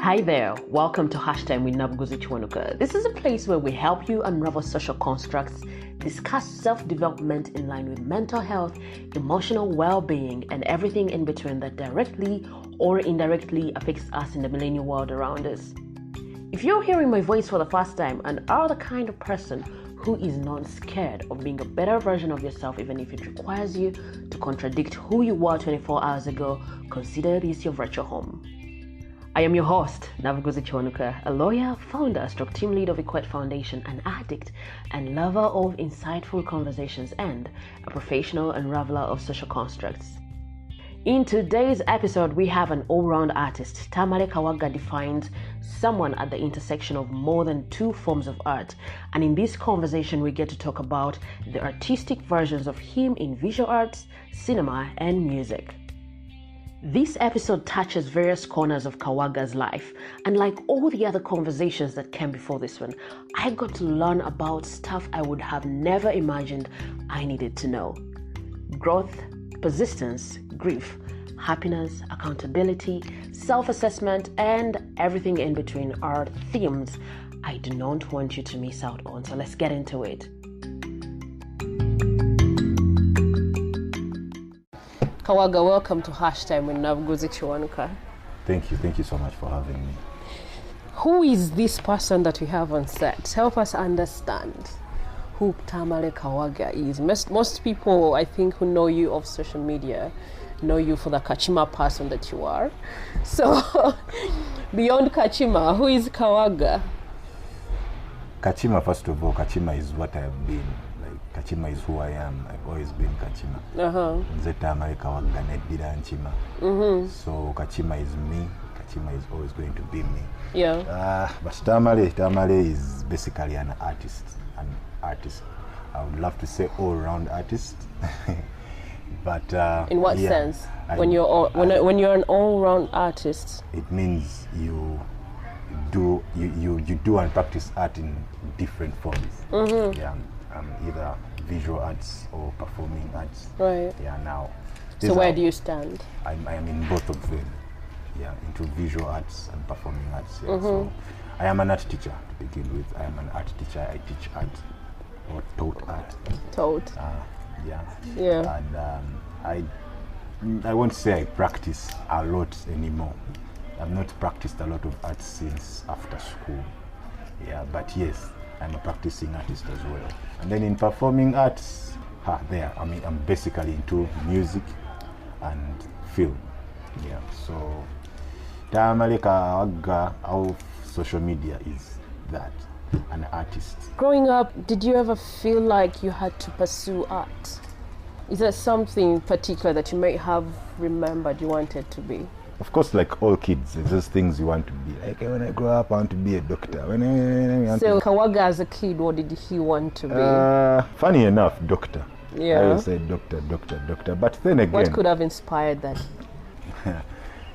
Hi there, welcome to Hashtag with Nabuguzi Chiwanuka. This is a place where we help you unravel social constructs, discuss self-development in line with mental health, emotional well-being, and everything in between that directly or indirectly affects us in the millennial world around us. If you're hearing my voice for the first time and are the kind of person who is not scared of being a better version of yourself, even if it requires you to contradict who you were 24 hours ago, consider this your virtual home. I am your host, Nabuguzi Chiwanuka, a lawyer, founder, team lead of Equate Foundation, an addict and lover of insightful conversations, and a professional unraveler of social constructs. In today's episode, we have an all-round artist. Tamale Kawagga defines someone at the intersection of more than two forms of art. And in this conversation, we get to talk about the artistic versions of him in visual arts, cinema, and music. This episode touches various corners of Kawagga's life, and like all the other conversations that came before this one, I got to learn about stuff I would have never imagined I needed to know. Growth, persistence, grief, happiness, accountability, self-assessment, and everything in between are themes I do not want you to miss out on, so let's get into it. Kawagga, welcome to Hashtag with Nabuguzi Chiwanuka. Thank you so much for having me. Who is this person that we have on set? Help us understand who Tamale Kawagga is. Most people, I think, who know you of social media know you for the Kachima person that you are. So, beyond Kachima, who is Kawagga? Kachima, first of all, Kachima is what I've been. Kachima is who I am. I've always been Kachima. Tamale Kawagga nedira Nchima. So Kachima is me. Kachima is always going to be me. Yeah. But Tamale is basically an artist. I would love to say all-round artist. But in what sense? When you're an all-round artist, it means you do and practice art in different forms. Yeah. Either visual arts or performing arts. Right. Yeah, now. So where do you stand? I am in both of them. Yeah, into visual arts and performing arts. Yeah. So I am an art teacher to begin with. I am an art teacher. I teach art or taught art. Taught. Yeah. Yeah. And I won't say I practice a lot anymore. I've not practiced a lot of art since after school. Yeah, but yes, I'm a practicing artist as well. And then in performing arts, I'm basically into music and film. Yeah, so Tamale Kawagga of social media is that, an artist. Growing up, did you ever feel like you had to pursue art? Is there something particular that you may have remembered you wanted to be? Of course, like all kids, there's just things you want to be. Like when I grow up, I want to be a doctor. So Kawagga as a kid, what did he want to be? Funny enough, doctor. Yeah. I always said doctor. But then again, what could have inspired that?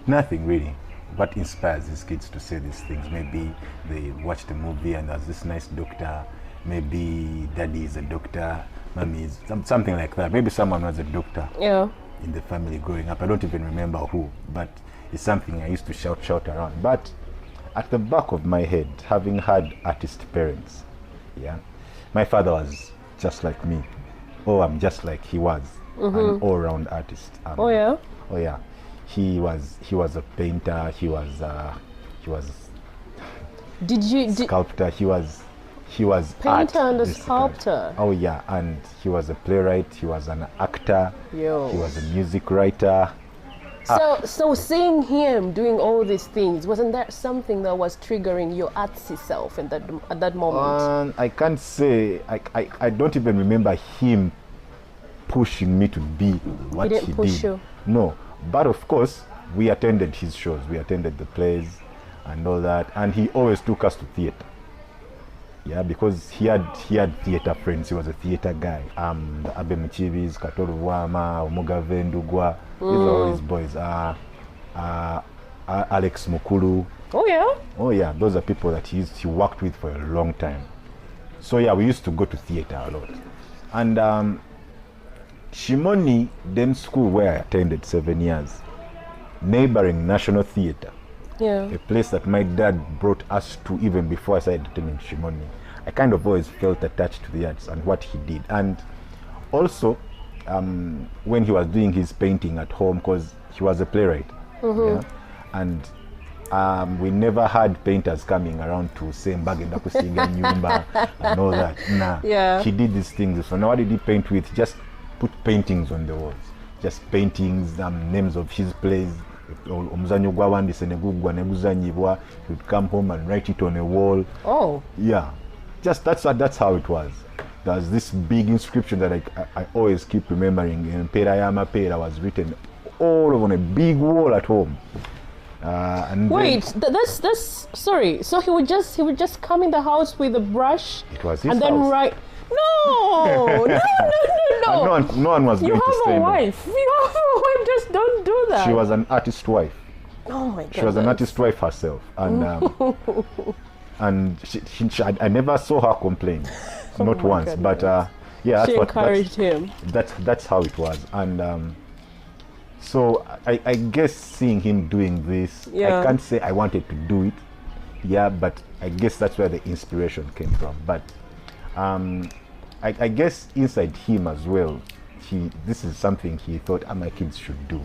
Nothing really. What inspires these kids to say these things? Maybe they watched a movie and there's this nice doctor. Maybe daddy is a doctor, mommy is something like that. Maybe someone was a doctor. Yeah. In the family growing up. I don't even remember who, but it's something I used to shout around. But at the back of my head, having had artist parents, yeah, my father was just like me. I'm just like he was, an all-round artist. Oh yeah. He was a painter. He was sculptor. He was painter art, and a sculptor. Oh yeah, and he was a playwright. He was an actor. Yo. He was a music writer. So seeing him doing all these things, wasn't that something that was triggering your artsy self at that moment? I can't say. I don't even remember him pushing me to be what he didn't push did. You? No, but of course we attended his shows. We attended the plays and all that, and he always took us to theater. Yeah, because he had theater friends. He was a theater guy. The Abe Mchibis, Katoro Wama, Omugave Ndugwa. These are all his boys. Alex Mukulu. Oh yeah, those are people that he worked with for a long time. So yeah, we used to go to theater a lot. And Shimoni, then school where I attended 7 years, neighboring National Theatre, Yeah. A place that my dad brought us to even before I started attending Shimoni. I kind of always felt attached to the arts and what he did. And also, when he was doing his painting at home, because he was a playwright, yeah? And we never had painters coming around to say mbagenda kusinga nyumba and all that. Nah. Yeah. He did these things. So now what did he paint with? Just put paintings on the walls. Just paintings, names of his plays. Omuzanyo gwawandise negugwa neguzanyibwa. He would come home and write it on a wall. Oh. Yeah. Just that's how it was. There's this big inscription that I always keep remembering. Pera Yama Pera was written all over on a big wall at home. And wait, that's sorry. So he would just come in the house with a brush. It was his and then house. write. No. And no one was You going to have say a no. wife. You have a wife. Just don't do that. She was an artist wife. Oh my God. She was an artist wife herself, and and I never saw her complain, not once. goodness. But yeah, She encouraged him. That's how it was, and so I guess seeing him doing this, Yeah. I can't say I wanted to do it, yeah, but I guess that's where the inspiration came from. But I guess inside him as well, this is something he thought my kids should do.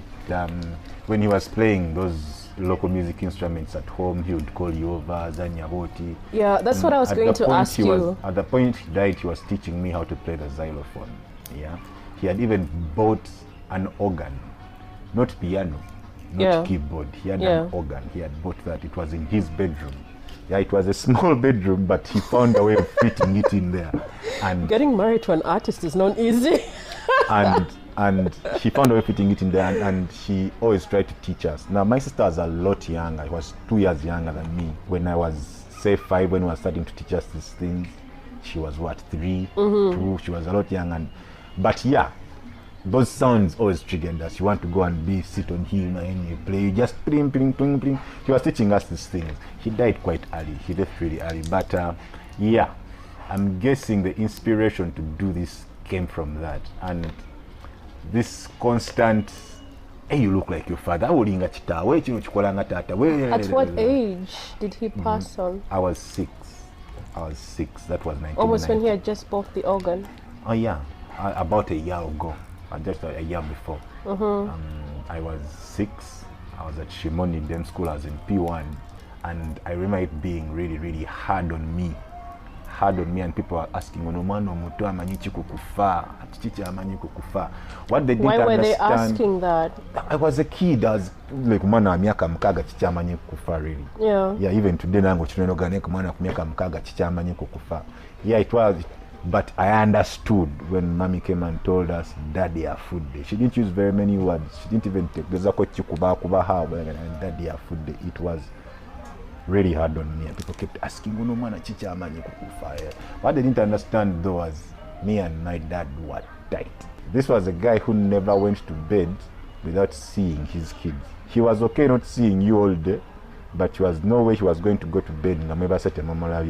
When he was playing those local music instruments at home, he would call you over, Zanya Hoti. Yeah, that's what I was At going the to point ask he was- you. At the point he died, he was teaching me how to play the xylophone. Yeah, he had even bought an organ, not piano, not Yeah. keyboard. He had Yeah. an organ. He had bought that. It was in his bedroom. Yeah, it was a small bedroom, but he found a way of fitting it in there. And Getting married to an artist is not easy. and he found a way of fitting it in there, and he always tried to teach us. Now my sister was a lot younger. He was 2 years younger than me. When I was say 5, when we were starting to teach us these things, she was what, 3, 2. She was a lot younger. But yeah, those sounds always triggered us. You want to go and sit on him and you play. You just pling, pling, pling, pling. He was teaching us these things. He died quite early. He left really early. But yeah, I'm guessing the inspiration to do this came from that. And this constant, hey, you look like your father. At what age did he pass on? I was 6. That was 1990. Almost when he had just bought the organ. Oh yeah, about a year ago, just a year before. I was 6. I was at Shimoni, then school. I was in P1, and I remember it being really, really hard on me, and people were asking, what they didn't Why were understand. they asking that? I was a kid. I was like, mwana miaka mkaga chichamanyi kukufa, really. Yeah. Even today nango chinenogane kumwana miaka mkaga chichamanyi kukufa. Yeah, it was. But I understood when mommy came and told us, Daddy, our food day. She didn't use very many words. She didn't even take the and Daddy, our food day. It was really hard on me. And people kept asking, what they didn't understand though was me and my dad were tight. This was a guy who never went to bed without seeing his kids. He was okay not seeing you all day, but there was no way he was going to go to bed and never set a mama.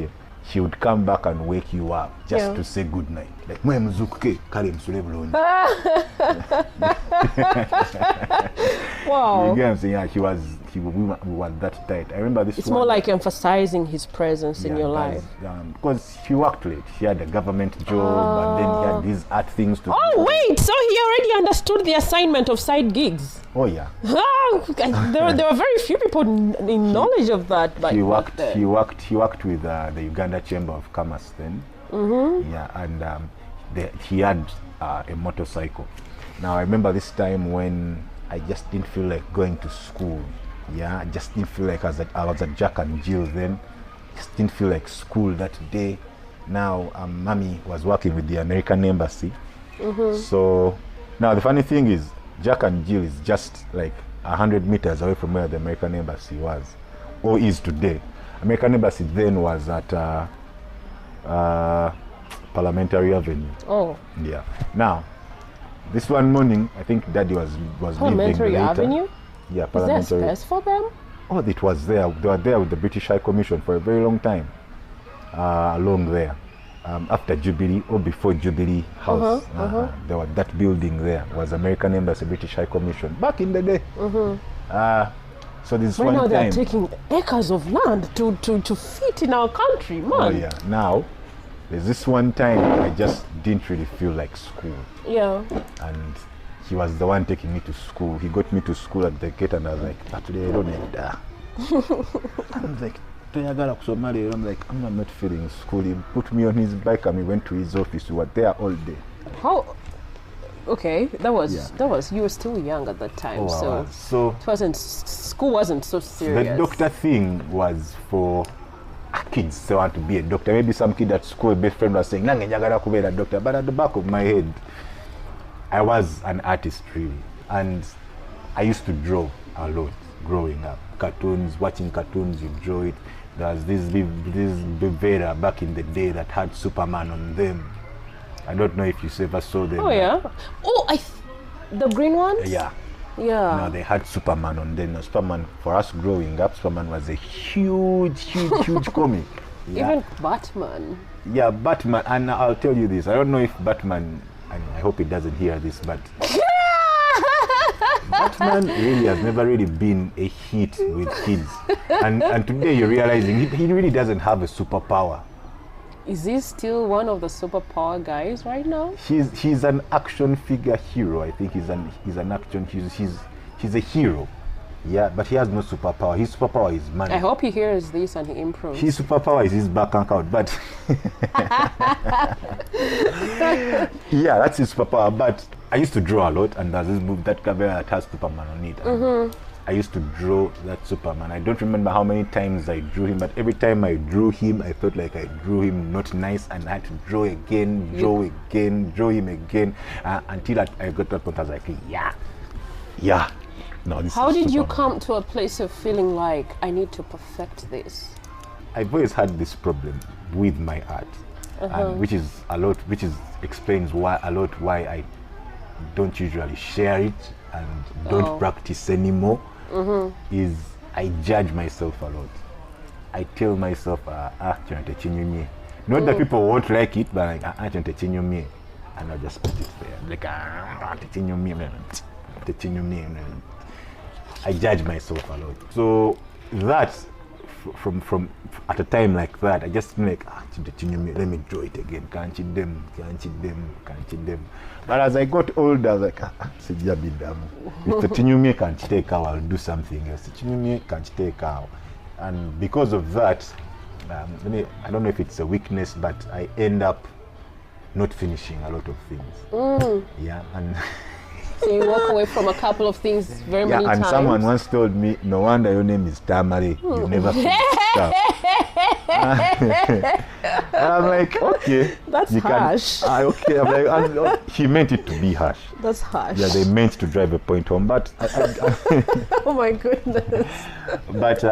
He would come back and wake you up just to say good night. Like, wow. You get what I'm saying? Yeah, we were that tight. I remember this. It's more like emphasizing his presence in your life. Because he worked late. He had a government job, and then he had these art things to do. Oh wait, so he already understood the assignment of side gigs. Oh yeah. There were very few people in knowledge of that. He worked with the Uganda Chamber of Commerce then. Yeah, and he had a motorcycle. Now I remember this time when I just didn't feel like going to school. Yeah, I just didn't feel like I was at Jack and Jill then. Just didn't feel like school that day. Now mommy was working with the American Embassy. So now the funny thing is, Jack and Jill is just like 100 meters away from where the American Embassy was, or is today. American Embassy then was at Parliamentary Avenue. Oh. Yeah. Now, this one morning, I think Daddy was Parliamentary leaving later. Avenue? Yeah, Is there Parliamentary. space for them? Oh, it was there. They were there with the British High Commission for a very long time. Along there. After Jubilee or before Jubilee House. There was that building there. Was American Embassy, British High Commission. Back in the day. So this Right one now time, they're taking acres of land to fit in our country, man. oh yeah. Now, there's this one time I just didn't really feel like school. Yeah. And he was the one taking me to school. He got me to school at the gate and I was like, today I don't need that. I'm like, I'm like, I'm not feeling school. He put me on his bike and we went to his office. We were there all day. How? Okay, that was you were still young at that time, so it wasn't, school wasn't so serious. The doctor thing was for kids who want to be a doctor. Maybe some kid at school, best friend was saying, "Nange njagala kubeera a doctor," but at the back of my head, I was an artist really, and I used to draw a lot growing up. Cartoons, watching cartoons, you draw it. There was this Bivera back in the day that had Superman on them. I don't know if you ever saw them. Oh yeah. Oh, the green ones. Yeah. Yeah. No, they had Superman on them. Superman, for us growing up, Superman was a huge comic. Yeah. Even Batman. Yeah, Batman. And I'll tell you this. I don't know if Batman, and I hope he doesn't hear this, but Batman really has never really been a hit with kids. And today you're realizing he really doesn't have a superpower. Is he still one of the superpower guys right now? He's an action figure hero. I think he's an action. He's a hero. Yeah, but he has no superpower. His superpower is money. I hope he hears this and he improves. His superpower is his bank account, but yeah, that's his superpower. But I used to draw a lot, and there's this movie that that has Superman on it. I used to draw that Superman. I don't remember how many times I drew him, but every time I drew him, I felt like I drew him not nice, and I had to draw again, draw him again, until I got to that point. I was like, yeah. No, this How is did you Superman. come to a place of feeling like I need to perfect this? I've always had this problem with my art, and which explains why I don't usually share it and don't practice anymore. Is I judge myself a lot. I tell myself, not that people won't like it, but like, and I'll just put it there. Like, I judge myself a lot. So that, from at a time like that, I just like, let me draw it again. Can't cheat them. But as I got older, I was like, if the Tinyumi can't take out, I'll do something else. The Tinyumi can't take out. And because of that, I don't know if it's a weakness, but I end up not finishing a lot of things. Yeah, and So you walk away from a couple of things very many times. And someone once told me, no wonder your name is Tamale. You never finish stuff. And I'm like, okay. That's harsh. Okay. I'm like, he meant it to be harsh. That's harsh. Yeah, they meant to drive a point home, but oh my goodness. But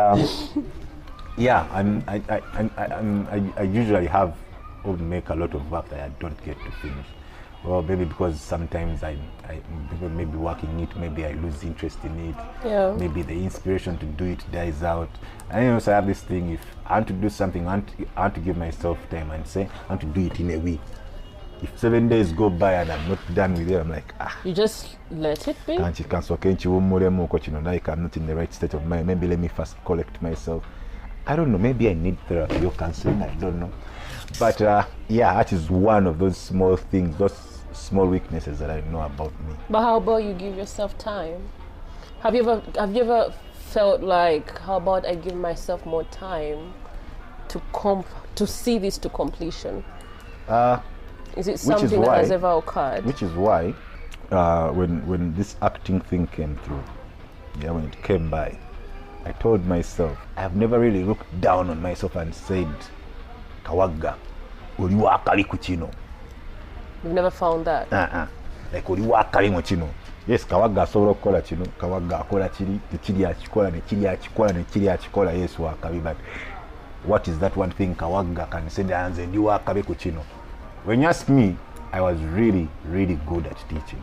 yeah, I usually make a lot of work that I don't get to finish. Well, maybe because sometimes I maybe working it, maybe I lose interest in it. Yeah. Maybe the inspiration to do it dies out. And also I have this thing: if I want to do something, I want to give myself time and say I want to do it in a week. If 7 days go by and I'm not done with it, I'm like, You just let it be. I'm not in the right state of mind. Maybe let me first collect myself. I don't know. Maybe I need therapy or counseling. I don't know. But yeah, that is one of those small things, those small weaknesses that I know about me. But how about you give yourself time? Have you ever felt like, how about I give myself more time to see this to completion? Is it something that has ever occurred? Which is why when this acting thing came through, yeah, when it came by, I told myself, I've never really looked down on myself and said, Kawagga, oli wakali ku kino. You've never found that? Like oli wakali mu kino. Yes, Kawagga asobola okukola kino, Kawagga akola kiri, tekiri akikola ne kiri akikola, yes wakabi, but what is that one thing Kawagga can say that ndi wakabi ku kino? When you ask me, I was really, really good at teaching.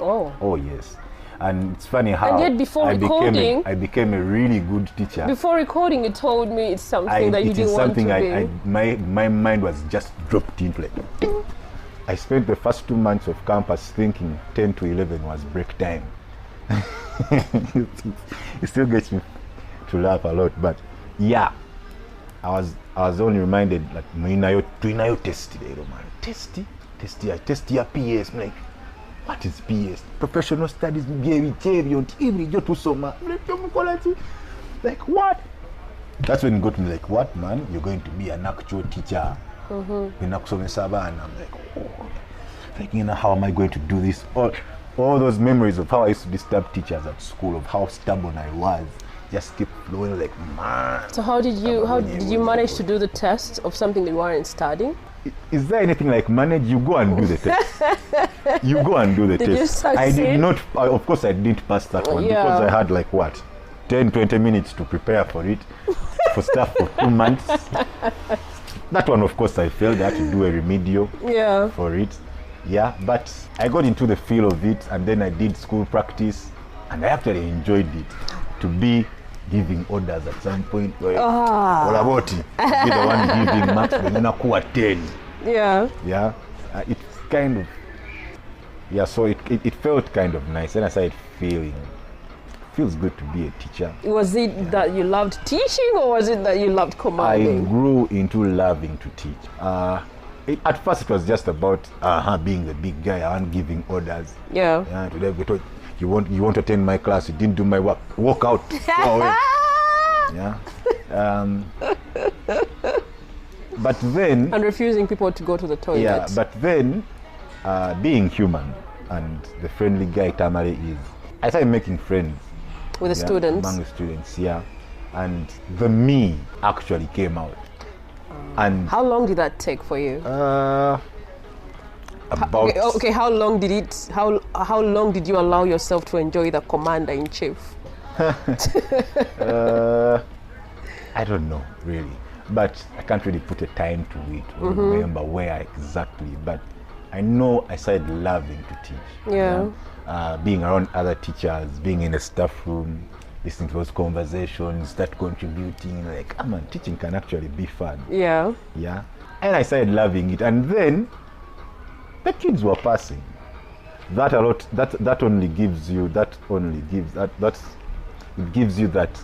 Oh yes. And it's funny how and yet before I became a really good teacher. Before recording, you told me it's something that you didn't want to be. My mind was just dropped into it. I spent the first 2 months of campus thinking 10 to 11 was break time. it still gets me to laugh a lot. But yeah, I was only reminded that tuinayo testi lero man. Testi I test your PS. I'm like, what is PS? Professional studies like what? That's when it got me like, what man? You're going to be an actual teacher. I'm like, oh, like, you know, how am I going to do this? All those memories of how I used to disturb teachers at school, of how stubborn I was, just keep flowing like, man. So how did you manage to do the test of something that you weren't studying? Is there anything like manage? You go and do the test. You go and do the Did test. you I did succeed? not, of course I didn't pass that one because I had like what? 10-20 minutes to prepare for it, for stuff for 2 months. That one, of course, I failed. I had to do a remedial for it. Yeah, but I got into the feel of it, and then I did school practice, and I actually enjoyed it. To be giving orders at some point. What about it? Be the one giving marks when you know 10. Yeah. Yeah. It's kind of, so it felt kind of nice, and I started feels good to be a teacher. Was it that you loved teaching, or was it that you loved commanding? I grew into loving to teach. At first it was just about being the big guy and giving orders. Yeah. Today we thought, you want to attend my class, you didn't do my work, walk out, go away. Yeah. But then, and refusing people to go to the toilet. Yeah, but then being human and the friendly guy Tamale is, I started making friends with the students. Among the students, yeah. And the me actually came out. And how long did that take for you? About okay, how long did it how long did you allow yourself to enjoy the commander in chief? I don't know really, but I can't really put a time to it or remember where exactly, but I know I started loving to teach. Yeah. Being around other teachers, being in a staff room, listening to those conversations, start contributing, like, man, teaching can actually be fun. Yeah. Yeah. And I started loving it, and then the kids were passing. That only gives you that it gives you that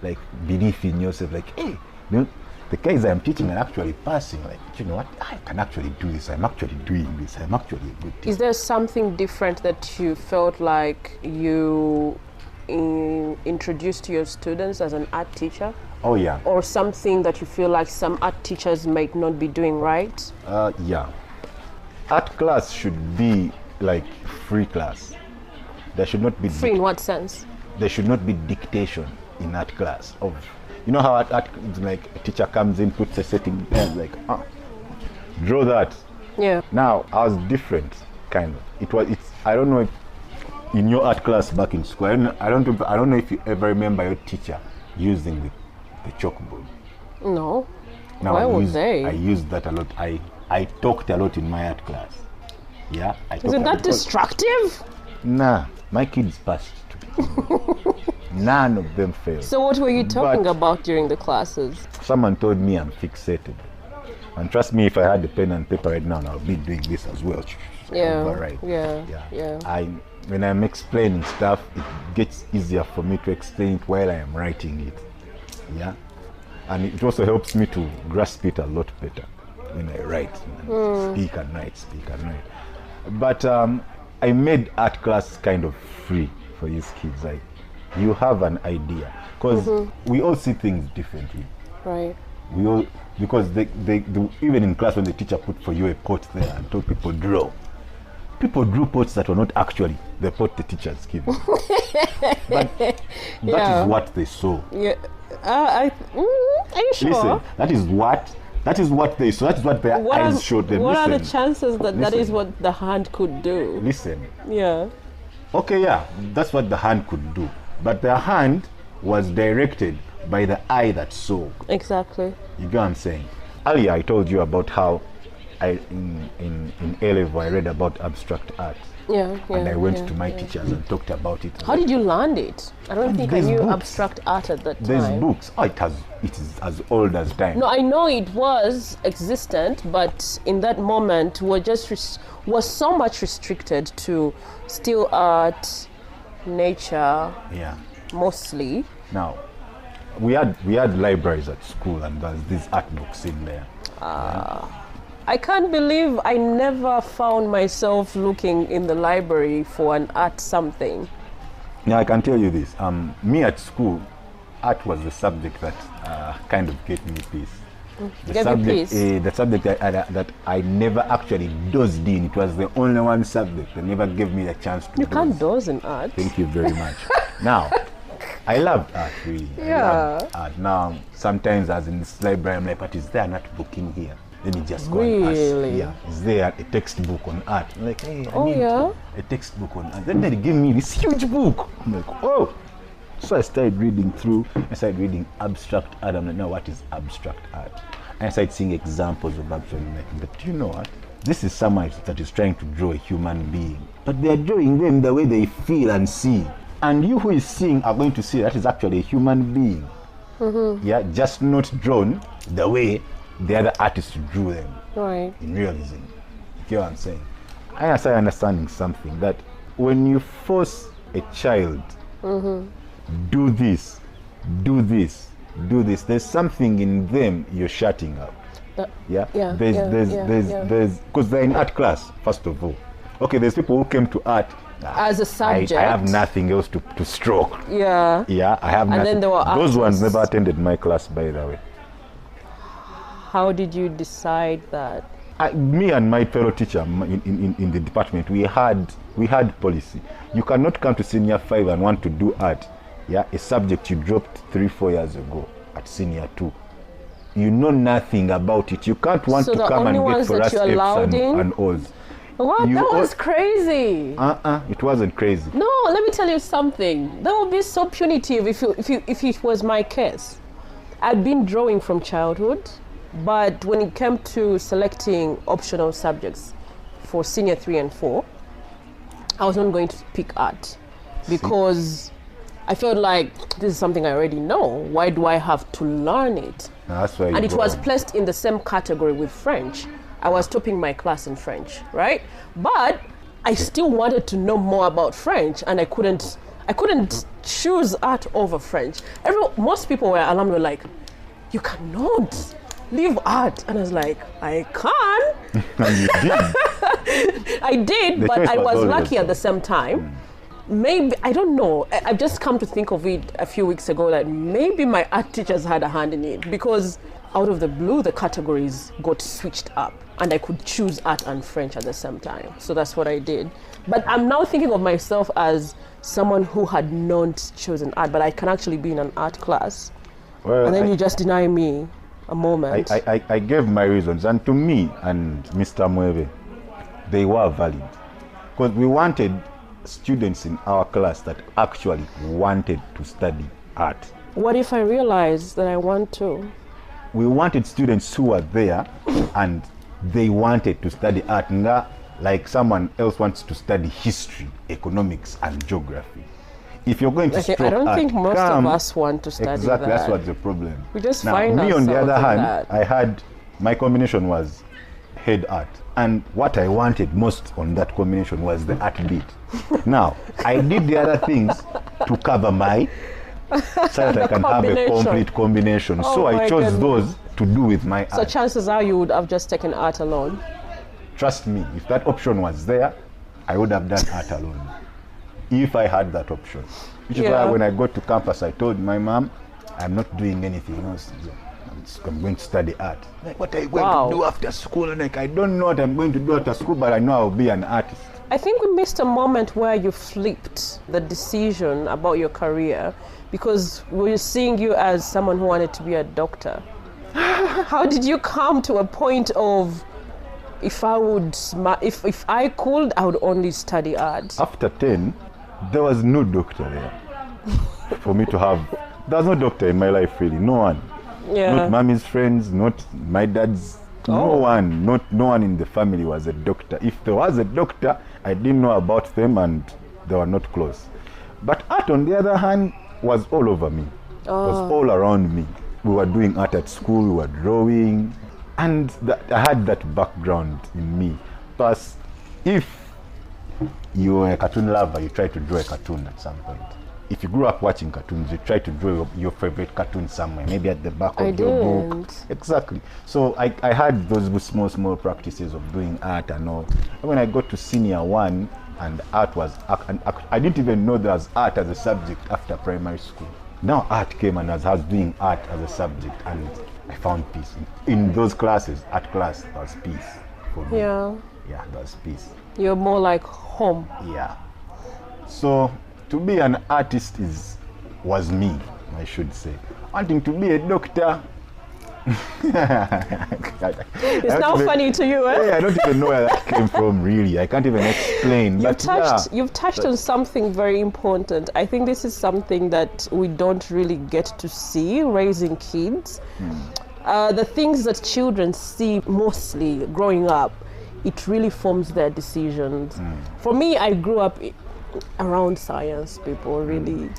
like belief in yourself, like, hey, you know, the guys I'm teaching are actually passing. Like, you know what? I can actually do this. I'm actually doing this. I'm actually a good teacher. Is there something different that you felt like you introduced to your students as an art teacher? Oh yeah. Or something that you feel like some art teachers might not be doing right? Yeah. Art class should be like free class. There should not be free in what sense? There should not be dictation in art class. You know how art like a teacher comes in, puts a setting there, like, draw that. Yeah. Now I was different, kind of. I don't know if in your art class back in school, I don't know if you ever remember your teacher using the chalkboard. No. Now why would they? I used that a lot. I talked a lot in my art class. Yeah. Isn't that destructive? Nah, my kids passed to be. None of them failed. So what were you talking about during the classes? Someone told me I'm fixated. And trust me, if I had the pen and paper right now, I'll be doing this as well. Yeah. Override. Yeah. When I'm explaining stuff, it gets easier for me to explain it while I am writing it. Yeah. And it also helps me to grasp it a lot better when I write. Speak and write. But I made art class kind of free for these kids. Like, you have an idea, because we all see things differently. Right. We all, because they even in class when the teacher put for you a pot there and told people draw. People drew pots that were not actually the pot the teachers gave them. But that is what they saw. Yeah. Are you sure? Listen, that is what they saw. That is what their eyes showed them. What are the chances that that is what the hand could do? Listen. Yeah. Okay, yeah, that's what the hand could do. But the hand was directed by the eye that saw. Exactly. You get what I'm saying? Earlier I told you about how in A-level I read about abstract art. Yeah. And I went to my teachers and talked about it. How did you learn it? I don't think I knew abstract art at that time. There's books. It is as old as time. No, I know it was existent, but in that moment was so much restricted to still art, nature. Yeah. mostly. Now, we had libraries at school, and there's these art books in there. I can't believe I never found myself looking in the library for an art something. Now, I can tell you this. Me at school, art was the subject that kind of gave me peace. The subject that I never actually dozed in. It was the only one subject that never gave me a chance to You can't doze in art. Thank you very much. Now, I loved art, really. Yeah. I loved art. Now, sometimes as in this library, I'm like, but is there an art book in here? Let me just go and ask. Really? Yeah. Is there a textbook on art? I'm like, hey, I need yeah? a textbook on art. Then they give me this huge book. I'm like, oh. So I started reading through. I started reading abstract art. I'm like, now what is abstract art? And I started seeing examples of abstract art. But you know what? This is someone that is trying to draw a human being. But they are drawing them the way they feel and see. And you who is seeing are going to see that is actually a human being. Mm-hmm. Yeah, just not drawn the way the other artists drew them. Right. In realism. You get what I'm saying? I started understanding something, that when you force a child do this, there's something in them you're shutting up. There's because they're in art class, first of all. Okay, there's people who came to art as a subject. I have nothing else to stroke. Yeah. Yeah, I have nothing. And then there were those ones never attended my class, by the way. How did you decide that? Me and my fellow teacher in the department, we had policy. You cannot come to senior 5 and want to do art. Yeah, a subject you dropped 3-4 years ago at senior 2. You know nothing about it. You can't want to come and get for us F's and O's. What? That was crazy. It wasn't crazy. No, let me tell you something. That would be so punitive if it was my case. I'd been drawing from childhood, but when it came to selecting optional subjects for senior 3 and 4, I was not going to pick art because I felt like this is something I already know. Why do I have to learn it? That's why. And it was placed in the same category with French. I was topping my class in French, right? But I still wanted to know more about French, and I couldn't choose art over French. Most people were like, you cannot leave art. And I was like, I can. And you did. I did, but I was lucky at the same time. Maybe, I don't know, I've just come to think of it a few weeks ago that maybe my art teachers had a hand in it, because out of the blue, the categories got switched up and I could choose art and French at the same time. So that's what I did. But I'm now thinking of myself as someone who had not chosen art, but I can actually be in an art class. Well, and then you just deny me a moment. I gave my reasons, and to me and Mr. Mwebe, they were valid. Because we wanted students in our class that actually wanted to study art. What if I realize that I want to? We wanted students who were there and they wanted to study art, like someone else wants to study history, economics, and geography. If you're going to stroke I don't art, think most of us want to study exactly, that. that's what's the problem. We just now, find me on the other hand, that. I had, my combination was head art. And what I wanted most on that combination was the art bit. Now, I did the other things to cover my, so that I can have a complete combination. Oh, so I chose those to do with my art. So chances are you would have just taken art alone. Trust me, if that option was there, I would have done art alone. If I had that option. Which is why when I got to campus, I told my mom, I'm not doing anything else. I'm going to study art. Like, what are you going to do after school? And like, I don't know what I'm going to do after school, but I know I'll be an artist. I think we missed a moment where you flipped the decision about your career, because we were seeing you as someone who wanted to be a doctor. How did you come to a point of, if I could, I would only study art? After 10, there was no doctor there for me to have. There was no doctor in my life, really. No one. Yeah. Not mommy's friends, not my dad's. No one in the family was a doctor. If there was a doctor, I didn't know about them and they were not close. But art, on the other hand, was all over me. It was all around me. We were doing art at school, we were drawing, and I had that background in me. Plus, if you were a cartoon lover, you try to draw a cartoon at some point. if you grew up watching cartoons, you try to draw your favorite cartoon somewhere, maybe at the back of your book. Exactly. So I had those small practices of doing art and all. And when I got to senior one, and art was, I didn't even know there was art as a subject after primary school. Now art came, and as I was doing art as a subject, and I found peace. In those classes, art class, there was peace for me. Yeah, there was peace. You're more like home. Yeah. So to be an artist was me, I should say. Wanting to be a doctor. It's now funny to you, eh? Yeah, I don't even know where that came from, really. I can't even explain. You've touched on something very important. I think this is something that we don't really get to see raising kids. The things that children see mostly growing up, it really forms their decisions. For me, I grew up around science people, really.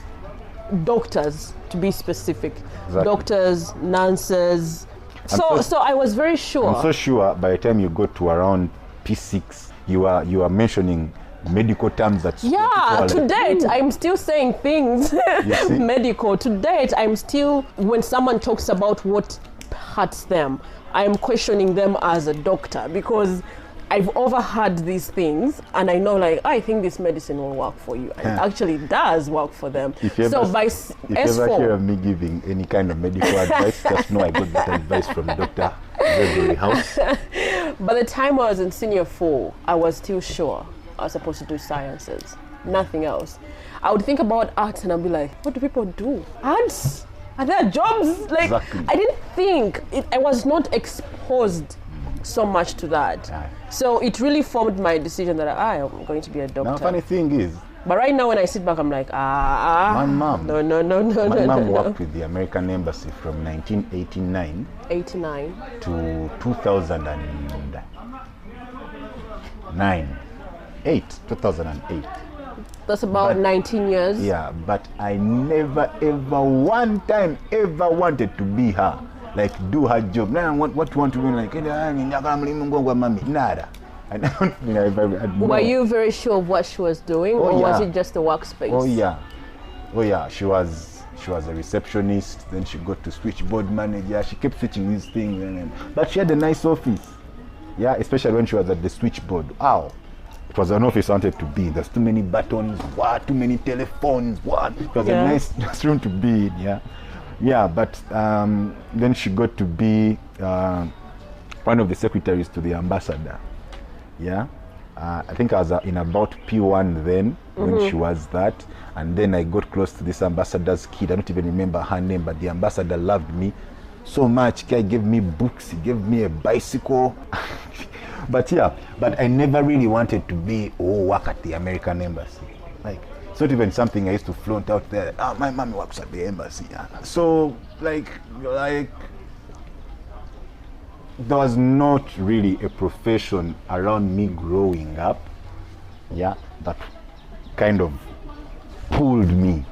Doctors, to be specific. Exactly. Doctors, nurses. So I was very sure. I'm so sure by the time you got to around P6, you are mentioning medical terms that to date I'm still saying things medical. To date I'm still, when someone talks about what hurts them, I'm questioning them as a doctor, because I've overheard these things and I know, like, I think this medicine will work for you, and actually it does work for them. If you ever hear of me giving any kind of medical advice, just know I got that advice from Dr. Gregory House. By the time I was in senior 4, I was still sure I was supposed to do sciences, nothing else. I would think about arts and I'd be like, what do people do? Arts? Are there jobs? Like, exactly. I didn't think, I was not exposed so much to that. So it really formed my decision that I am going to be a doctor. Now, funny thing is, but right now when I sit back, I'm like, my mom. No. My mom worked with the American Embassy from 1989 to 2008. That's about 19 years. Yeah, but I never ever one time ever wanted to be her. Like, do her job. Now, what you want to do? Like, nada. I don't think I've ever had more. Were you very sure of what she was doing, or was it just a workspace? Oh yeah. She was a receptionist. Then she got to switchboard manager. She kept switching these things, but she had a nice office. Yeah, especially when she was at the switchboard. Ow. It was an office I wanted to be. There's too many buttons. Too many telephones. It was a nice room to be in. Yeah, but then she got to be one of the secretaries to the ambassador. Yeah, I think I was in about P1 then when she was that, and then I got close to this ambassador's kid. I don't even remember her name, but the ambassador loved me so much. He gave me books, he gave me a bicycle. But I never really wanted to work at the American Embassy. Like, it's not even something I used to flaunt out there. My mom works at the embassy. So like there was not really a profession around me growing up, that kind of pulled me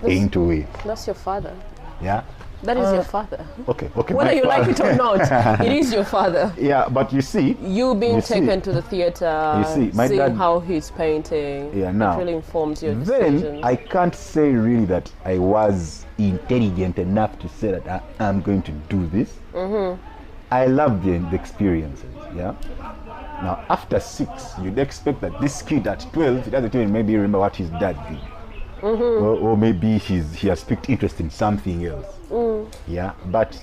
into it. That's your father. Yeah. That is your father. Okay. Whether you like it or not, it is your father. Yeah, but you see, you being taken to the theater, seeing dad, how he's painting, it really informs your decisions. Then I can't say really that I was intelligent enough to say that I'm going to do this. I love the experiences. Yeah. Now after 6, you'd expect that this kid at 12, he doesn't even maybe remember what his dad did. Or maybe he has picked interest in something else. Yeah, but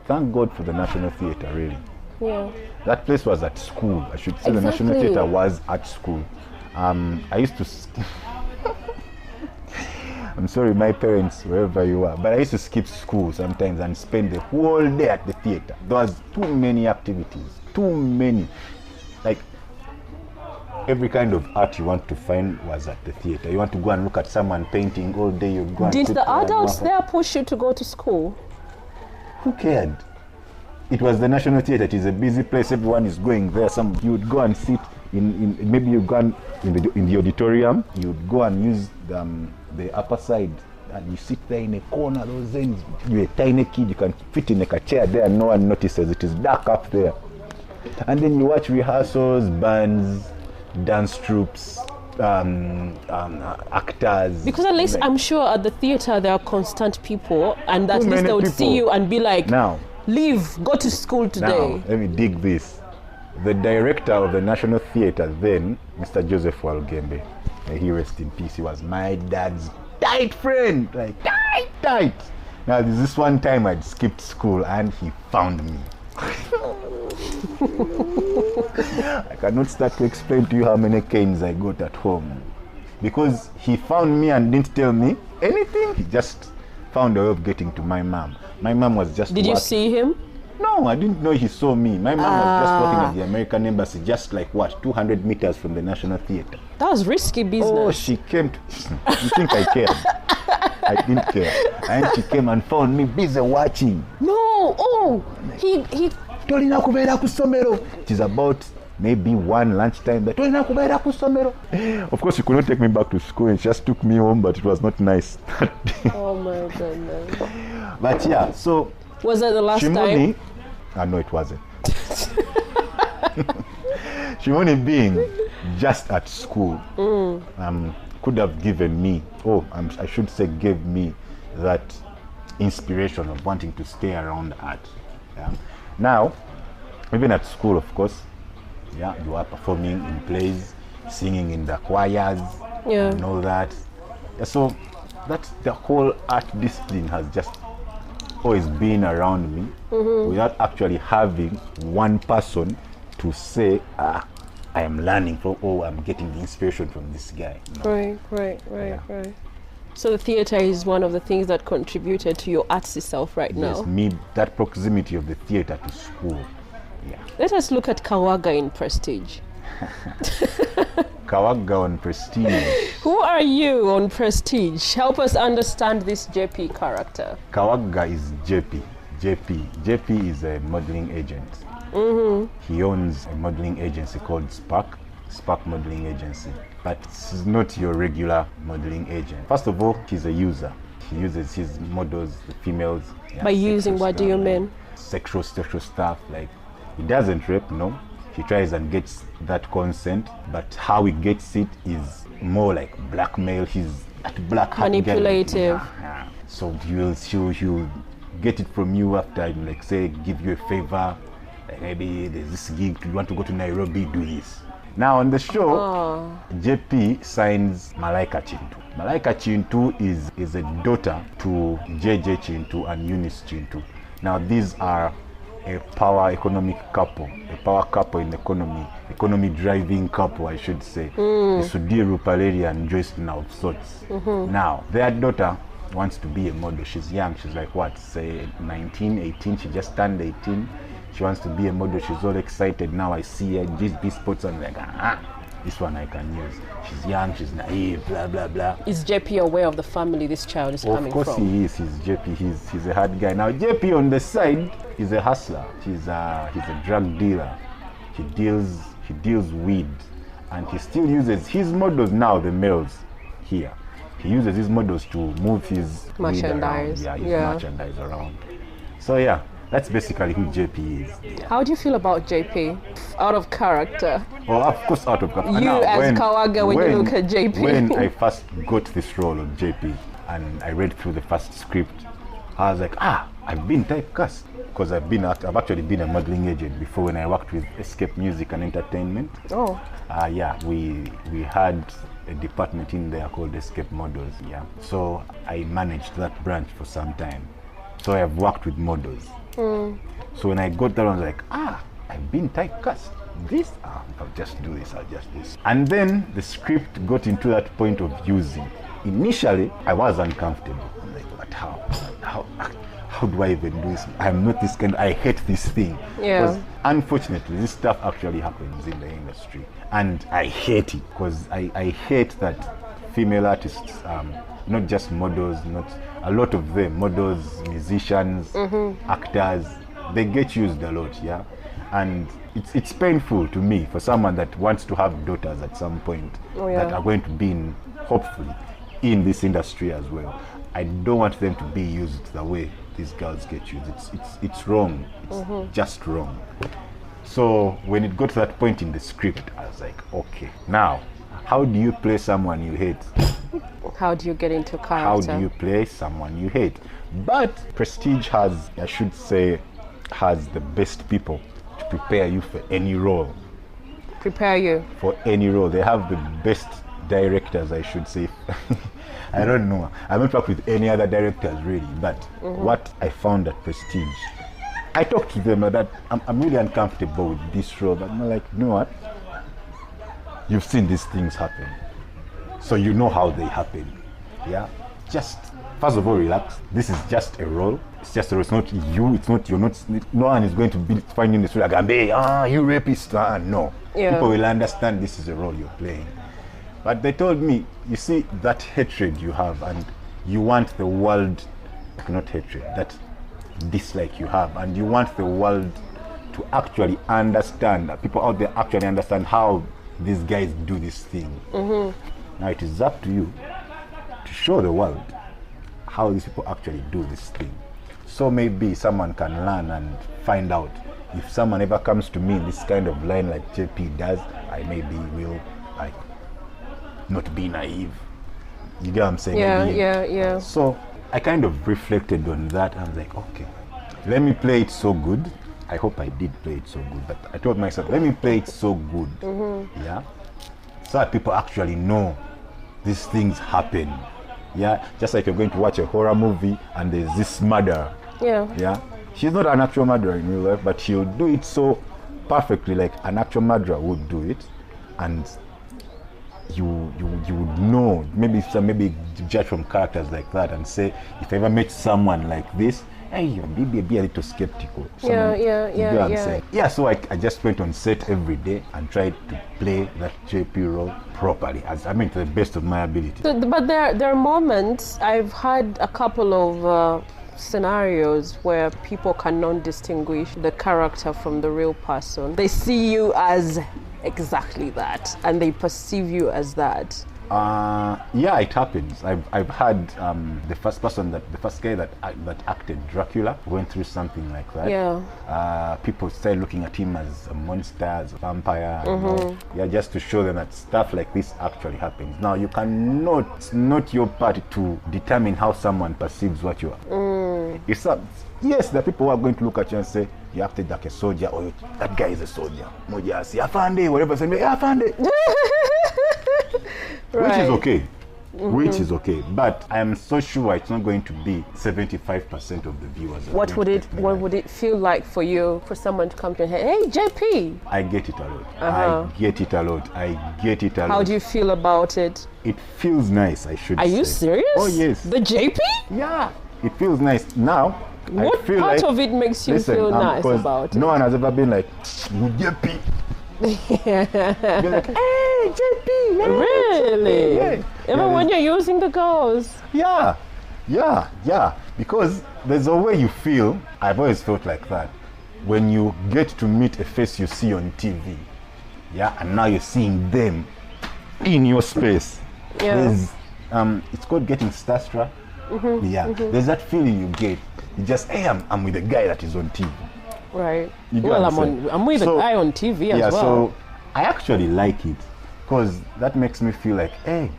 thank God for the National Theatre, really. Yeah. That place was at school. I should say the National Theatre was at school. I used to... I'm sorry, my parents, wherever you are, but I used to skip school sometimes and spend the whole day at the theatre. There was too many activities, too many. Like, every kind of art you want to find was at the theatre. You want to go and look at someone painting all day, you go and... Did the adults there push you to go to school? Who cared? It was the National Theatre. It is a busy place. Everyone is going there. You would go and sit in maybe you go in the auditorium. You would go and use the upper side, and you sit there in a corner. Those ends, you're a tiny kid. You can fit in a chair there, and no one notices. It is dark up there. And then you watch rehearsals, bands, dance troops, actors. Because at least like, I'm sure at the theater there are constant people, and at Too least many they would people. see you and be like, Now, leave, go to school today. now, let me dig this. The director of the National Theatre then, Mr. Joseph Walgembe, may he rest in peace, he was my dad's tight friend, like tight. Now, there's this one time I'd skipped school and he found me. I cannot start to explain to you how many canes I got at home. Because he found me and didn't tell me anything, he just found a way of getting to my mom. My mom was just Did you working. see him? No, I didn't know he saw me. My mom was just working at the American Embassy, just like 200 meters from the National Theatre. That was risky business. Oh, she came to... You think I cared? I didn't care. And she came and found me busy watching. No, oh, he Tolina kubeera ku ssomero. It is about maybe one lunchtime. But tolina kubeera ku ssomero. Of course, she could not take me back to school and she just took me home, but it was not nice. Oh my goodness. But yeah, so... Was that the last Shimoni, time? No, it wasn't. Shimoni being just at school could have given me, I should say gave me that inspiration of wanting to stay around art. Yeah. Now, even at school, of course, yeah, you are performing in plays, singing in the choirs, Yeah. and all that. Yeah, so that the whole art discipline has just always been around me without actually having one person to say, I am learning from, I'm getting the inspiration from this guy. No. Right. So the theater is one of the things that contributed to your artsy self right now. Yes, me, that proximity of the theater to school. Yeah. Let us look at Kawagga in Prestige. Kawagga on Prestige. Who are you on Prestige? Help us understand this JP character. Kawagga is JP. JP is a modeling agent. He owns a modeling agency called Spark Modeling Agency. But he's not your regular modeling agent. First of all, he's a user. He uses his models, the females. By using, what do you mean? Sexual stuff. Like, he doesn't rape, no. He tries and gets that consent, but how he gets it is more like blackmail. He's at black hat manipulative. Yeah. So he'll get it from you after, like, say, give you a favor. Like, maybe there's this gig, you want to go to Nairobi, do this. Now on the show, JP signs Malaika Chintu. Malaika Chintu is a daughter to JJ Chintu and Eunice Chintu. Now these are a power economic couple, a power couple in economy driving couple, I should say. Sudhir Rupaleri and Joyce now of sorts. Now, their daughter wants to be a model. She's young, she's like what, say 19, 18, she just turned 18. She wants to be a model, she's all excited. Now I see her, these spots, and like, this one I can use. She's young, she's naive, blah, blah, blah. Is JP aware of the family this child is coming from? Of course he is. He's JP. He's a hard guy. Now JP on the side is a hustler. He's a drug dealer. He deals weed, and he still uses his models now. The males here, he uses his models to move his merchandise. Weed around. His merchandise around. So yeah, that's basically who JP is. Yeah. How do you feel about JP? Out of character. Oh, of course, out of character. You as Kawagga, when you look at JP. When I first got this role of JP and I read through the first script, I was like, I've been typecast. Because I've actually been a modeling agent before when I worked with Escape Music and Entertainment. Oh. Yeah, we had a department in there called Escape Models. Yeah. So I managed that branch for some time. So I have worked with models. So when I got there, I was like, I've been typecast. I'll just do this. And then the script got into that point of using. Initially, I was uncomfortable. I'm like, but how do I even do this? I'm not this kind. I hate this thing. Yeah. Because unfortunately, this stuff actually happens in the industry, and I hate it because I hate that female artists, not just models, not a lot of them, models, musicians, actors, they get used a lot, yeah. And it's painful to me for someone that wants to have daughters at some point that are going to be hopefully in this industry as well. I don't want them to be used the way these girls get used. It's wrong. It's just wrong. So when it got to that point in the script, I was like, okay, now how do you play someone you hate? How do you get into character? How do you play someone you hate? But Prestige has, I should say, has the best people to prepare you for any role. Prepare you? For any role. They have the best directors, I should say. I don't know. I haven't worked with any other directors really, but what I found at Prestige, I talked to them that I'm really uncomfortable with this role, but I'm like, you know what? You've seen these things happen, so you know how they happen. Yeah, just first of all, relax. This is just a role. It's just a role. It's not you. It's not you're not. No one is going to be finding this role like, hey, you rapist. No. Yeah. People will understand this is a role you're playing. But they told me, you see that hatred you have, and you want the world, not hatred, that dislike you have, and you want the world to actually understand, that people out there actually understand how these guys do this thing. Now it is up to you to show the world how these people actually do this thing. So maybe someone can learn and find out. If someone ever comes to me in this kind of line like JP does, I maybe will like not be naive. You get what I'm saying? Yeah. So I kind of reflected on that. I'm like, okay, let me play it so good. I hope I did play it so good, but I told myself, let me play it so good, yeah, so that people actually know these things happen. Yeah, just like you're going to watch a horror movie and there's this murderer. Yeah. She's not an actual murderer in real life, but she'll do it so perfectly like an actual murderer would do it, and you would know, maybe judge from characters like that and say, if I ever met someone like this, hey, maybe be a little skeptical. Yeah, so I just went on set every day and tried to play that JP role properly, to the best of my ability. But there are moments, I've had a couple of scenarios where people cannot distinguish the character from the real person. They see you as exactly that, and they perceive you as that. Yeah, it happens. I've had the first guy that acted Dracula went through something like that. Yeah. People started looking at him as a monster, as a vampire. Yeah, just to show them that stuff like this actually happens. Now you cannot, it's not your part to determine how someone perceives what you are. Yes, there are people who are going to look at you and say, you acted like a soldier, or that guy is a soldier. Moja say, Afande, whatever, say, Afande. Right. Which is okay. Which is okay. But I am so sure it's not going to be 75% of the viewers. What would it feel like for you, for someone to come to you and say, hey, JP? I get it a lot. I get it a lot. How do you feel about it? It feels nice, I should say. Are you serious? Oh, yes. The JP? Yeah. It feels nice. Now, what I feel part like, of it makes you feel nice about it? No one has ever been like, JP. You're like, hey, JP. Yeah, really? Yeah. Even when you're using the girls? Yeah. Because there's a way you feel. I've always felt like that. When you get to meet a face you see on TV, yeah, and now you're seeing them in your space. Yeah. There's, it's called getting starstruck. There's that feeling you get. You just, hey, I'm with a guy that is on TV. Right. Well, I'm with a guy on TV as well. So I actually like it because that makes me feel like, hey,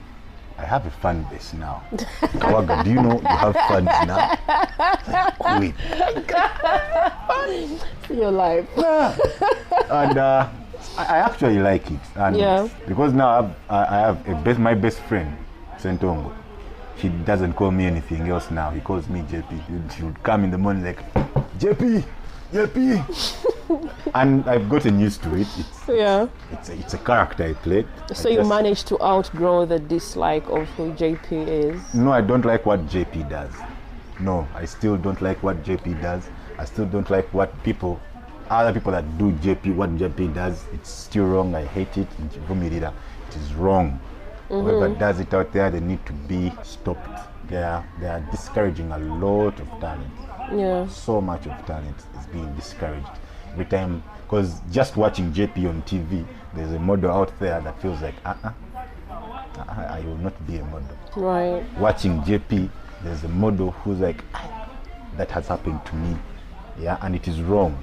I have a fan base now. Kawagga, do you know you have fans now? Like, wait. Your life. Yeah. And I actually like it. And because now I have my best friend, Sentongo. He doesn't call me anything else now. He calls me JP. He would come in the morning like, JP. And I've gotten used to it. It's a character I played. So you managed to outgrow the dislike of who JP is? No, I don't like what JP does. No, I still don't like what JP does. I still don't like what other people that do what JP does. It's still wrong. I hate it. It is wrong. Whoever does it out there, they need to be stopped. They are discouraging a lot of talent. Yeah. So much of talent is being discouraged every time, because just watching JP on TV, there's a model out there that feels like I will not be a model. Right. Watching JP, there's a model who's like, that has happened to me. Yeah, and it is wrong.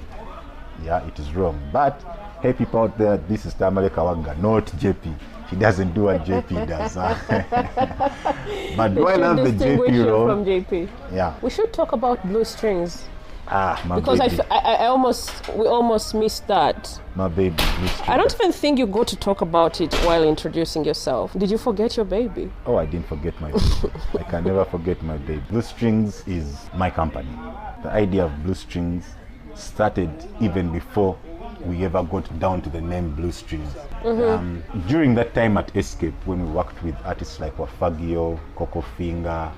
Yeah, it is wrong. But hey, people out there, this is Tamale Kawagga, not JP. He doesn't do what JP does. But do I love the Distinguish JP you role? from JP. Yeah. We should talk about Blue Strings. My Because baby. we almost missed that. My baby. I don't even think you got to talk about it while introducing yourself. Did you forget your baby? Oh, I didn't forget my baby. I can never forget my baby. Blue Strings is my company. The idea of Blue Strings started even before we ever got down to the name Blue Strings. During that time at Escape, when we worked with artists like Wafagio, Coco Finger,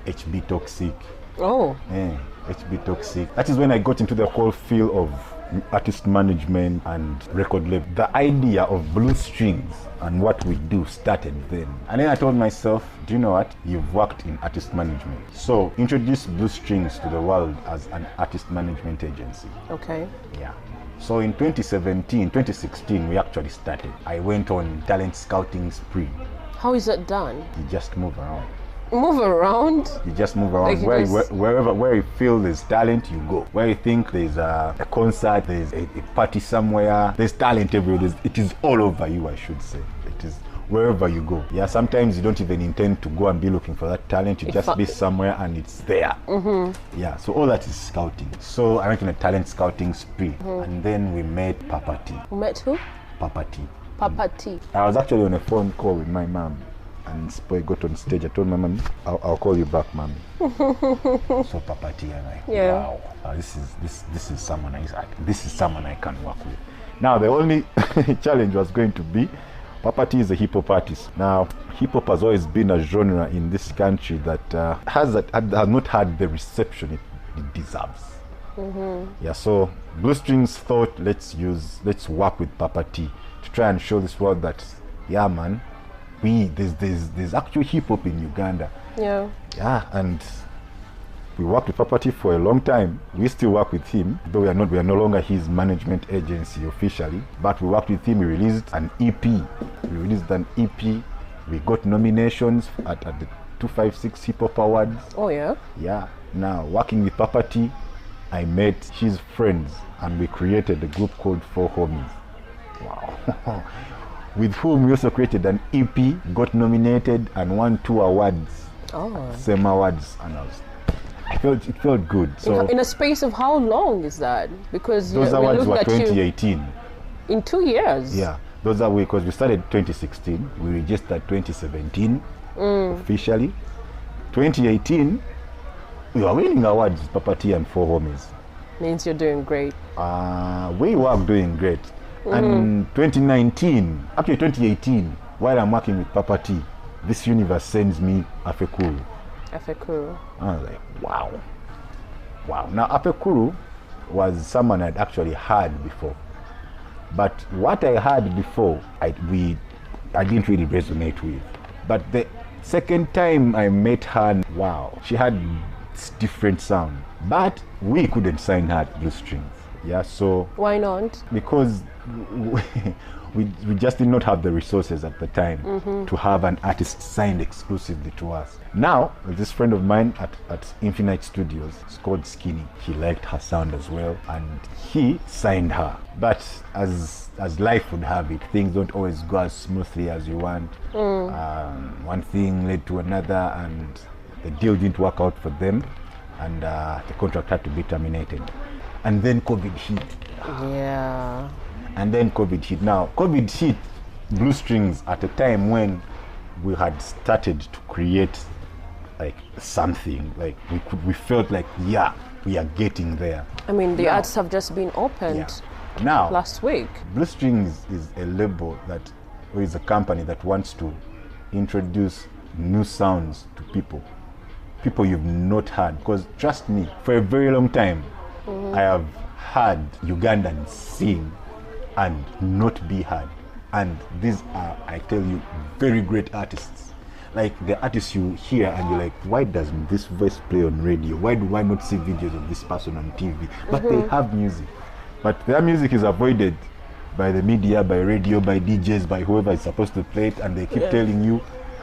HB Toxic, HB Toxic. That is when I got into the whole field of artist management and record label. The idea of Blue Strings and what we do started then. And then I told myself, do you know what? You've worked in artist management. So introduce Blue Strings to the world as an artist management agency. Okay. Yeah. So in 2016, we actually started. I went on talent scouting spree. How is that done? You just move around. Move around? You just move around. Like Where you feel there's talent, you go. Where you think there's a concert, there's a party somewhere, there's talent everywhere. It is all over you, I should say. It is wherever you go. Yeah, sometimes you don't even intend to go and be looking for that talent. You just be somewhere and it's there. Yeah, so all that is scouting. So I went on a talent scouting spree, and then we met Papa T. You met who? Papa T. Papa T. I was actually on a phone call with my mom. And Spoy got on stage. I told my mom, I'll call you back, mommy. So Papa T and I, wow, this is someone I can work with. Now the only challenge was going to be, Papa T is a hip hop artist. Now hip hop has always been a genre in this country that has not had the reception it deserves. Yeah, so Blue Strings thought, let's work with Papa T to try and show this world that, yeah, man. There's actual hip hop in Uganda. Yeah, and we worked with Papa T for a long time. We still work with him, though we are no longer his management agency officially. But we worked with him. We released an EP. We got nominations at the 256 Hip Hop Awards. Oh yeah. Yeah. Now working with Papa T, I met his friends and we created a group called Four Homies. Wow. With whom we also created an EP, got nominated and won 2 awards. Same awards, and it felt good. So in a space of how long is that? Because those awards were 2018. In 2 years. Yeah, those are because we started 2016. We registered 2017 officially. 2018, we were winning awards, Papa T and Four Homies. Means you're doing great. We were doing great. And 2018, while I'm working with Papa T, this universe sends me Afekuru. Afekuru. I was like, wow. Now Afekuru was someone I'd actually heard before. But what I heard before, I didn't really resonate with. But the second time I met her, wow, she had this different sound. But we couldn't sign her at Blue Strings. Yeah, so why not? Because we just did not have the resources at the time to have an artist signed exclusively to us. Now, this friend of mine at Infinite Studios, it's called Skinny. He liked her sound as well, and he signed her. But as life would have it, things don't always go as smoothly as you want. One thing led to another, and the deal didn't work out for them, and the contract had to be terminated. And then COVID hit. Yeah. And then COVID hit. Now, COVID hit Blue Strings at a time when we had started to create like something. Like we felt like, yeah, we are getting there. I mean, the arts have just been opened now last week. Blue Strings is a label or is a company that wants to introduce new sounds to people you've not heard. Because trust me, for a very long time, I have heard Ugandans sing and not be heard. And these are, I tell you, very great artists. Like the artists you hear and you're like, why doesn't this voice play on radio? Why do I not see videos of this person on TV? But they have music. But their music is avoided by the media, by radio, by DJs, by whoever is supposed to play it, and they keep telling you,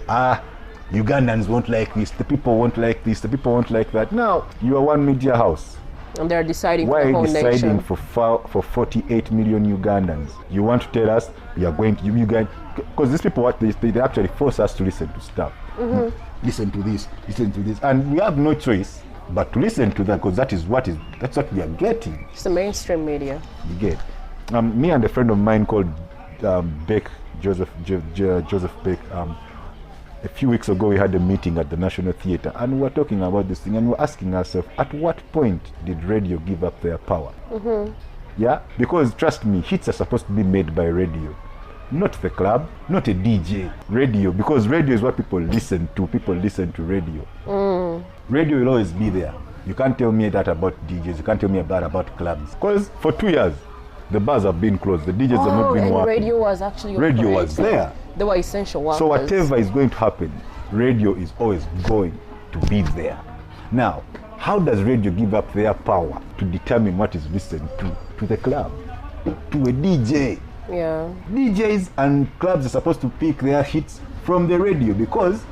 Ugandans won't like this, the people won't like this, the people won't like that. Now, you are one media house. And they're deciding Why for the whole are you deciding nation. for 48 million Ugandans? You want to tell us we are going to you guys, because these people what they actually force us to listen to stuff. Listen to this, and we have no choice but to listen to that, because that's what we are getting. It's the mainstream media. You get. Me and a friend of mine called Beck, Joseph Beck. A few weeks ago, we had a meeting at the National Theatre, and we were talking about this thing, and we were asking ourselves, at what point did radio give up their power? Yeah, because trust me, hits are supposed to be made by radio, not the club, not a DJ. Radio, because radio is what people listen to. People listen to radio. Radio will always be there. You can't tell me that about DJs. You can't tell me about clubs. Because for 2 years, the bars have been closed. The DJs have not been working. Radio was actually radio was there. They were essential workers. So whatever is going to happen, radio is always going to be there. Now, how does radio give up their power to determine what is listened to the club, to a DJ? Yeah. DJs and clubs are supposed to pick their hits from the radio, because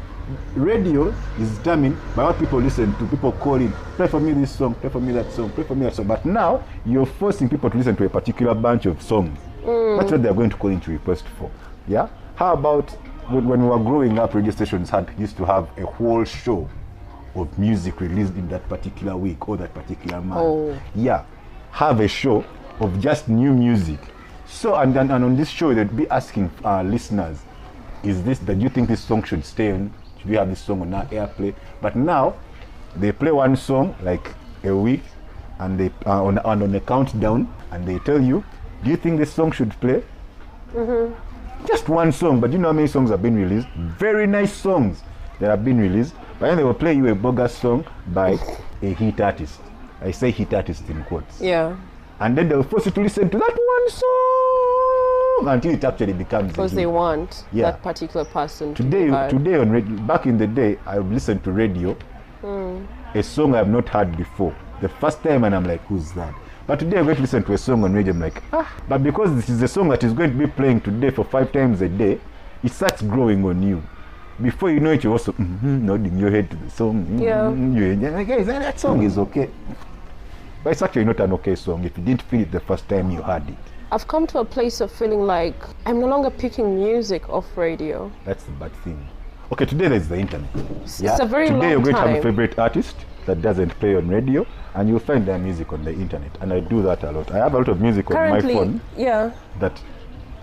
radio is determined by what people listen to. People call in, play for me this song, play for me that song, play for me that song. But now you're forcing people to listen to a particular bunch of songs. That's what they're going to call in to request for. Yeah. How about when we were growing up, radio stations used to have a whole show of music released in that particular week or that particular month. Yeah, have a show of just new music. So and on this show they'd be asking listeners, do you think this song should stay on? Should we have this song on our airplay? But now they play one song like a week, and they on a countdown, and they tell you, do you think this song should play? Just one song, but you know how many songs have been released? Very nice songs that have been released, but then they will play you a bogus song by a hit artist. I say hit artist in quotes. Yeah. And then they'll force you to listen to that one song until it actually becomes because they want that particular person today on radio. Back in the day, I would listen to radio, a song I have not heard before. The first time, and I'm like, who's that? But today I'm going to listen to a song on radio, I'm like, but because this is a song that is going to be playing today for 5 times a day, it starts growing on you. Before you know it, you're also nodding your head to the song. Guys, that song is okay. But it's actually not an okay song if you didn't feel it the first time you heard it. I've come to a place of feeling like I'm no longer picking music off radio. That's the bad thing. Okay, today there's the internet. It's a very long time. Today you're going to have a favorite artist that doesn't play on radio, and you'll find their music on the internet. And I do that a lot. I have a lot of music currently, on my phone that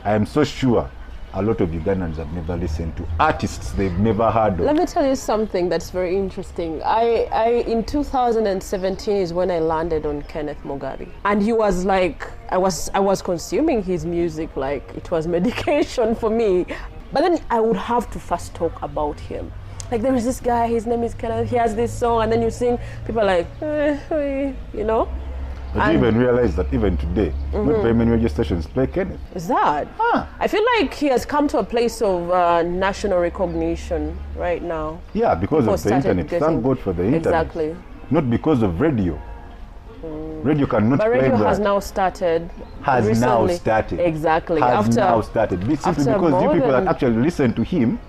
I am so sure a lot of Ugandans have never listened to, artists they've never heard of. Let me tell you something that's very interesting. I in 2017 is when I landed on Kenneth Mugabe, and he was like, I was consuming his music like it was medication for me. But then I would have to first talk about him. Like, there is this guy, his name is Kenneth, he has this song, and then you sing, people are like, you know? But you even realize that even today, not very many radio stations play Kenneth. Is that? I feel like he has come to a place of national recognition right now. Yeah, because of the internet. Thank God for the internet. Exactly. Not because of radio. Radio cannot play that. But radio has now started. Now started. Exactly. Now started. Simply because you people that actually listen to him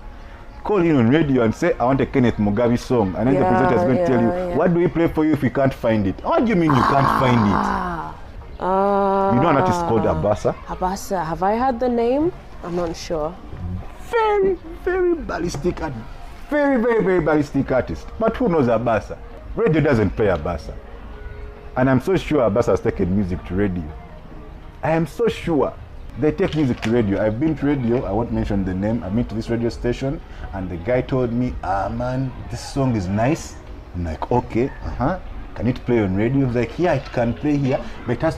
call in on radio and say, I want a Kenneth Mugabe song. And then the presenter is going to tell you, what do we play for you if we can't find it? What do you mean you can't find it? You know an artist called Abasa? Abasa. Have I heard the name? I'm not sure. Very, very ballistic artist. Very, very, very ballistic artist. But who knows Abasa? Radio doesn't play Abasa. And I'm so sure Abasa has taken music to radio. I am so sure they take music to radio. I've been to radio, I won't mention the name. I've been to this radio station, and the guy told me, man, this song is nice. I'm like, okay, can it play on radio? He's like, yeah, it can play here, but it has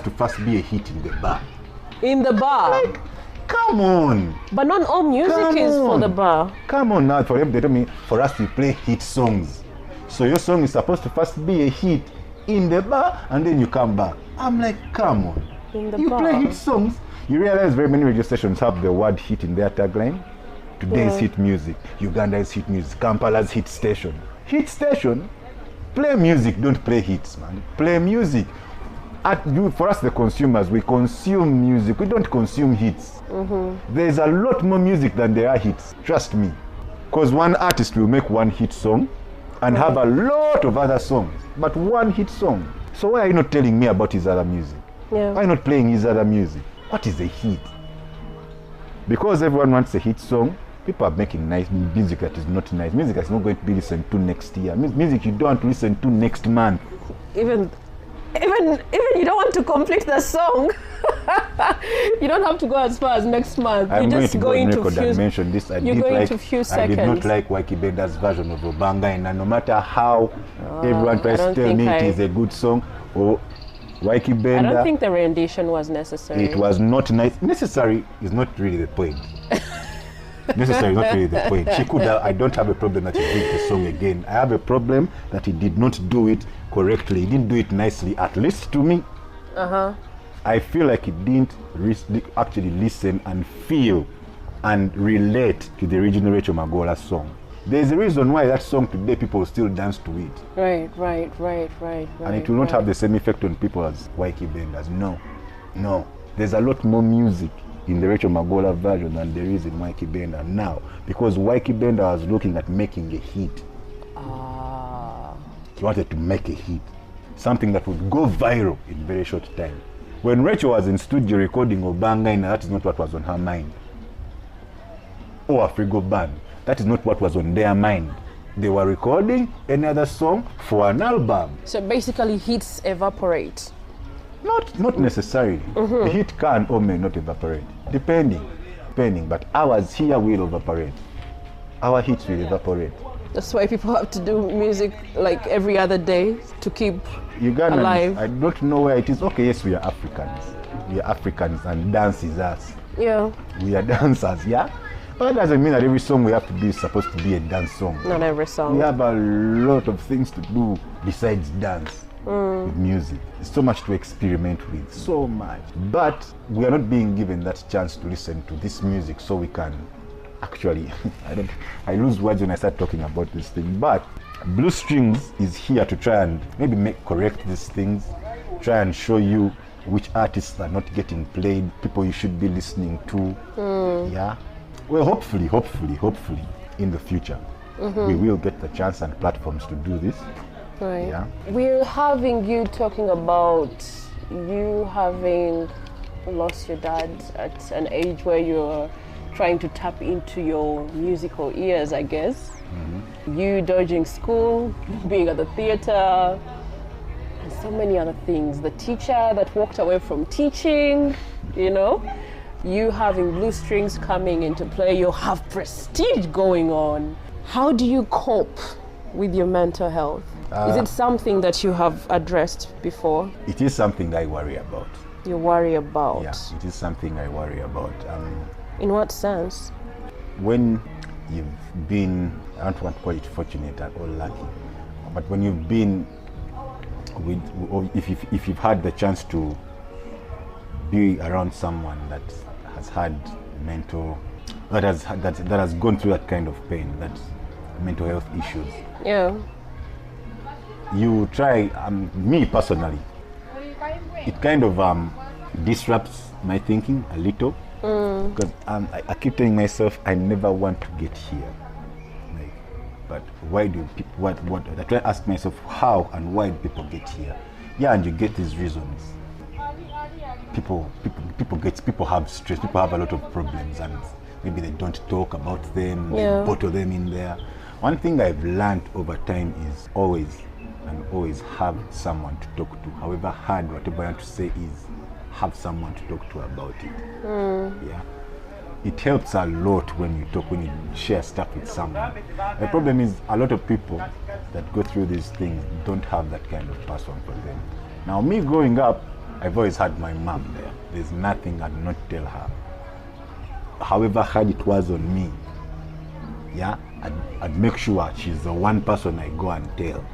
to first be a hit in the bar. In the bar? Like, come on. But not all music is for the bar. Come on now, for them, they told me, for us to play hit songs. So your song is supposed to first be a hit in the bar, and then you come back. I'm like, come on. You play hit songs. You realize very many radio stations have the word hit in their tagline. Today's hit music, Uganda's hit music, Kampala's hit station. Hit station? Play music, don't play hits, man. Play music. For us the consumers, we consume music, we don't consume hits. There's a lot more music than there are hits, trust me. Because one artist will make one hit song, and have a lot of other songs, but one hit song. So why are you not telling me about his other music? Yeah. Why not playing his other music? What is a hit? Because everyone wants a hit song, people are making nice music that is not nice. Music that's not going to be listened to next year. Music you don't want to listen to next month. Even you don't want to complete the song. You don't have to go as far as next month. I'm You're just going to go on record few, and mention this. I you're did going like, to few I seconds. did not like Waiki Benda's version of Obanga, and no matter how everyone tries to tell me it is a good song, or Waiki Benda, I don't think the rendition was necessary. it was not nice. Necessary is not really the point. Necessary is not really the point. She could have, I don't have a problem that he did the song again. I have a problem that he did not do it correctly. He didn't do it nicely, at least to me. I feel like he didn't actually listen and feel and relate to the original Rachel Magola song. There's a reason why that song today people still dance to it. Right. And it will not have the same effect on people as Waiki Benda's. No. There's a lot more music in the Rachel Magola version than there is in Waiki Benda now, because Waiki Benda was looking at making a hit. He wanted to make a hit, something that would go viral in very short time. When Rachel was in studio recording Obanga, that is not what was on her mind. Or Afrigo Band, that is not what was on their mind. They were recording any other song for an album. So basically hits evaporate. Not necessarily. The hit can or may not evaporate, depending. But ours here will evaporate. Our hits will evaporate. That's why people have to do music like every other day to keep Ugandans, alive. I don't know where it is. Okay, yes, we are Africans. We are Africans and dance is us. Yeah. We are dancers, yeah? But that doesn't mean that every song we have to do is supposed to be a dance song. Not every song. We have a lot of things to do besides dance with music. There's so much to experiment with, so much. But we are not being given that chance to listen to this music so we can actually, I lose words when I start talking about this thing. But Blue Strings is here to try and maybe correct these things, try and show you which artists are not getting played, people you should be listening to. Yeah. Well, hopefully, in the future, we will get the chance and platforms to do this. Right. Yeah. We're having you talking about you having lost your dad at an age where you're trying to tap into your musical ears, I guess. You dodging school, being at the theater, and so many other things. The teacher that walked away from teaching, you know. You having Blue Strings coming into play, you have Prestige going on. How do you cope with your mental health? Is it something that you have addressed before? It is something I worry about. You worry about? Yeah, it is something I worry about. In what sense? When you've been, I don't want to call it fortunate or lucky, but when you've been with, or if you've had the chance to be around someone that has had that has gone through that kind of pain, that mental health issues. Yeah. You try, me personally, it kind of disrupts my thinking a little, because I keep telling myself I never want to get here. Like, but why do people? What? I try to ask myself how and why do people get here? Yeah, and you get these reasons. People have stress. People have a lot of problems, and maybe they don't talk about them. Yeah. They bottle them in there. One thing I've learned over time is always have someone to talk to. However hard whatever I want to say is, have someone to talk to about it. Yeah. It helps a lot when you talk, when you share stuff with someone. The problem is a lot of people that go through these things don't have that kind of person for them. Now, me growing up, I've always had my mom there. There's nothing I'd not tell her. However hard it was on me, yeah, I'd make sure she's the one person I go and tell.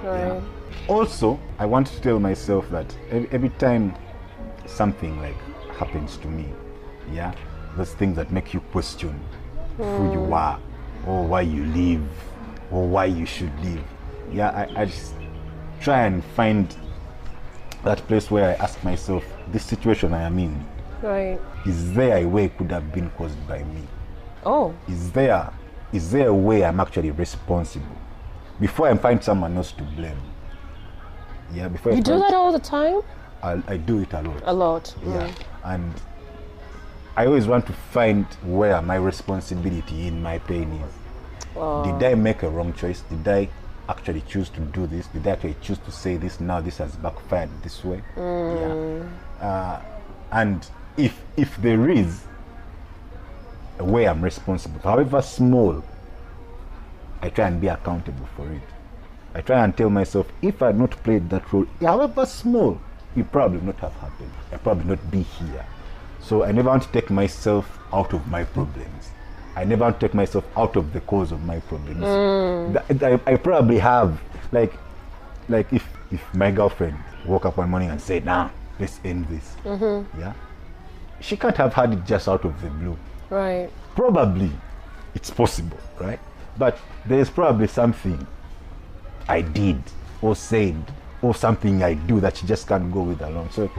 Right. Yeah. Also, I want to tell myself that every time something like happens to me, yeah, those things that make you question who you are, or why you live, or why you should live. Yeah, I just try and find that place where I ask myself, this situation I am in, Right. is there a way it could have been caused by me? Oh. Is there a way I'm actually responsible? before I find someone else to blame. Yeah, before you do that all the time? I do it a lot. A lot. Yeah, and I always want to find where my responsibility in my pain is. Did I make a wrong choice? Did I actually choose to do this? Did I actually choose to say this? Now this has backfired this way. Yeah. And if there is a way I'm responsible, however small, I try and be accountable for it. I try and tell myself, if I had not played that role, however small, it probably would not have happened. I'd probably not be here. So I never want to take myself out of my problems. I never want to take myself out of the cause of my problems. I probably have, like if my girlfriend woke up one morning and said, nah, let's end this. Yeah, she can't have had it just out of the blue. Right. Probably, it's possible, right? But there's probably something I did or said or something I do that she just can't go with alone. So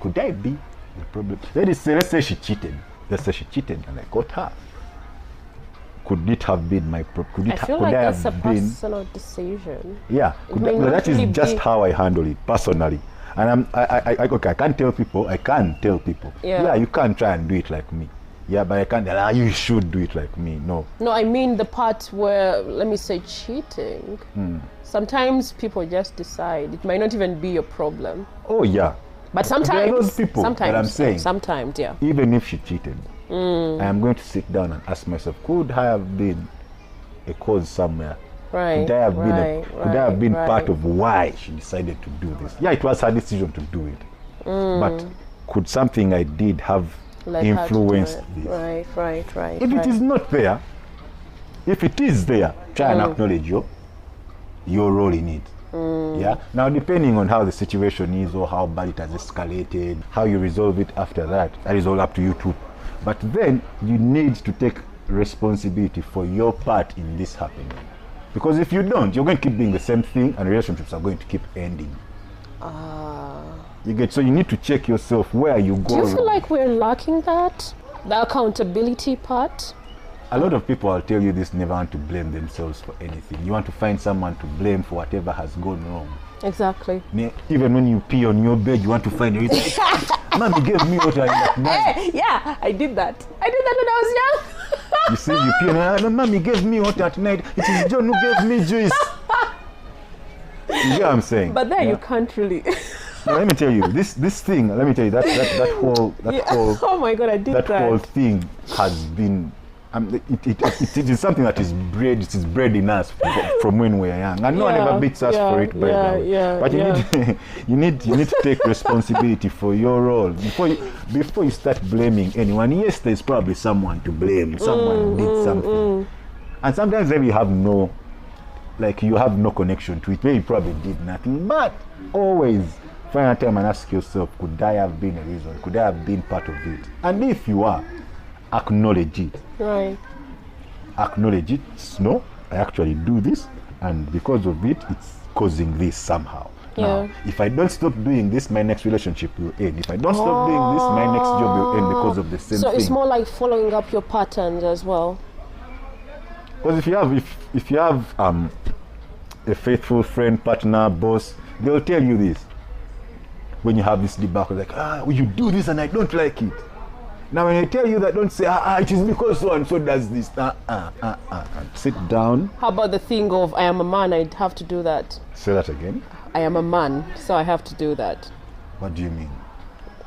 could I be the problem? Let's say she cheated. Let's say she cheated and I caught her. Could it have been my problem? I feel like that's a personal decision. Yeah, that is just how I handle it personally. And I can't tell people. Yeah, you can't try and do it like me. Yeah, but I can't. You should do it like me. No. No, I mean the part where, let me say, cheating. Sometimes people just decide. It might not even be your problem. Oh yeah. But sometimes. There are those people that I'm saying. Sometimes, yeah. Even if she cheated, I am going to sit down and ask myself, could I have been a cause somewhere? Right. Could I have been part of why she decided to do this? Yeah, it was her decision to do it. But could something I did have influenced this? Right. If it is not there, if it is there, try and acknowledge your role in it. Yeah. Now, depending on how the situation is or how bad it has escalated, how you resolve it after that is all up to you too. But then you need to take responsibility for your part in this happening. Because if you don't, you're going to keep doing the same thing and relationships are going to keep ending. So you need to check yourself where you go. Do you feel like we're lacking that? The accountability part? A lot of people, I'll tell you this, never want to blame themselves for anything. You want to find someone to blame for whatever has gone wrong. Exactly. Even when you pee on your bed, you want to find a reason. Mommy gave me water in that night. Hey, yeah, I did that. I did that when I was young. You see, you pee on no, Mommy gave me water at night. It is John who gave me juice. You get what I'm saying? But then you can't really. Now, let me tell you, this thing, let me tell you, that whole oh my God, I did that. That whole thing has been, it is something that is bred in us from when we are young, and no one ever beats us for it, by the way. But you need to take responsibility for your role before you start blaming anyone. Yes, there's probably someone to blame. Someone did something, and sometimes maybe you have no connection to it. Maybe you probably did nothing, but always find a time and ask yourself, could I have been a reason? Could I have been part of it? And if you are, acknowledge it. Right. Acknowledge it. No, I actually do this, and because of it, it's causing this somehow. Now, if I don't stop doing this, my next relationship will end. If I don't stop doing this, my next job will end because of the same thing. So it's more like following up your patterns as well. Because if you have a faithful friend, partner, boss, they'll tell you this. When you have this debacle, like, well, you do this and I don't like it. Now, when I tell you that, don't say, it is because so and so does this. Sit down. How about the thing of, I am a man, I'd have to do that? Say that again. I am a man, so I have to do that. What do you mean?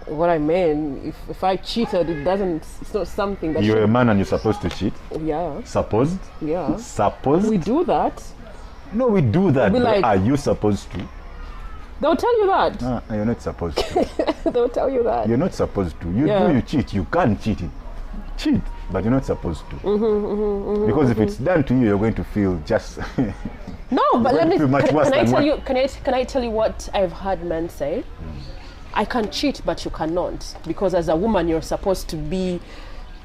What I mean, if I cheated, it's not something that you're a man and you're supposed to cheat? Yeah. Supposed? Yeah. Supposed? We do that. No, we do that. But like, are you supposed to? They'll tell you that. No, you're not supposed to. They'll tell you that. You're not supposed to. You cheat. You can't cheat it. Cheat, but you're not supposed to. Because if it's done to you, you're going to feel just. No, but let me. Can I tell you what I've heard men say? I can cheat, but you cannot, because as a woman, you're supposed to be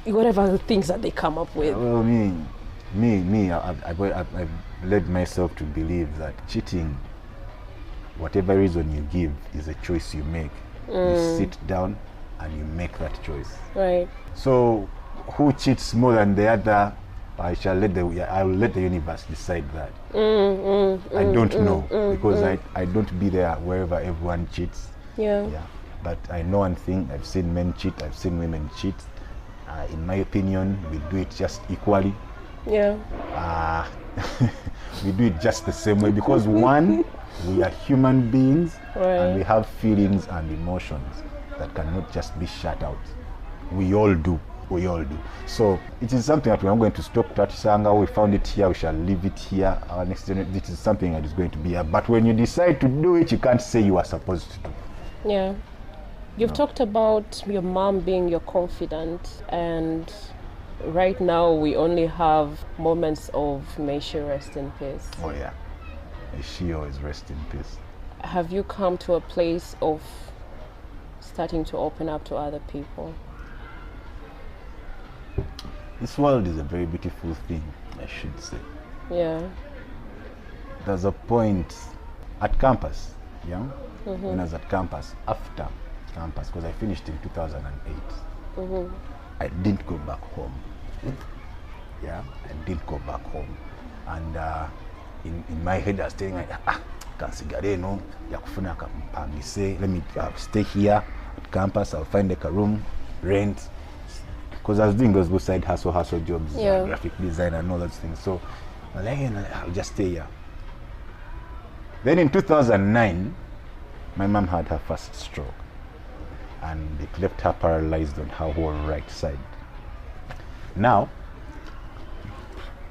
whatever the things that they come up with. Well, I've led myself to believe that cheating, whatever reason you give, is a choice you make. You sit down and you make that choice. Right. So who cheats more than the other, I will let the universe decide that. I don't know because I don't be there wherever everyone cheats. Yeah. But I know one thing: I've seen men cheat, I've seen women cheat. In my opinion, we do it just equally. Yeah. We do it just the same way because one, we are human beings, and we have feelings and emotions that cannot just be shut out. We all do. So it is something that we are going to stop practicing. We found it here, we shall leave it here. Our next generation, it is something that is going to be here. But when you decide to do it, you can't say you are supposed to do. Yeah. You've talked about your mom being your confidant, and right now we only have moments of may she rest in peace. Oh yeah. May she always rest in peace. Have you come to a place of starting to open up to other people? This world is a very beautiful thing, I should say. Yeah. There's a point at campus, when I was at campus, after campus, because I finished in 2008, I didn't go back home. I didn't go back home. And in my head, I was thinking, let me stay here at campus, I'll find a room, rent. Because I was doing those good side hustle jobs, graphic design and all those things. So I'll just stay here. Then in 2009, my mom had her first stroke, and it left her paralyzed on her whole right side. Now,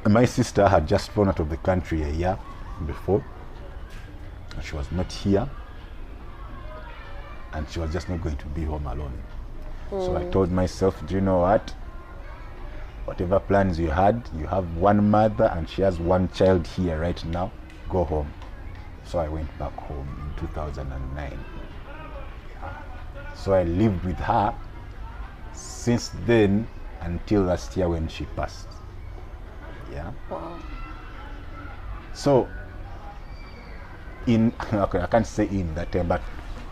my sister had just flown out of the country a year before. She was not here, and she was just not going to be home alone. So I told myself, do you know what? Whatever plans you had, you have one mother and she has one child here right now, go home. So I went back home in 2009. So I lived with her since then until last year when she passed. Wow. So I can't say in that time, but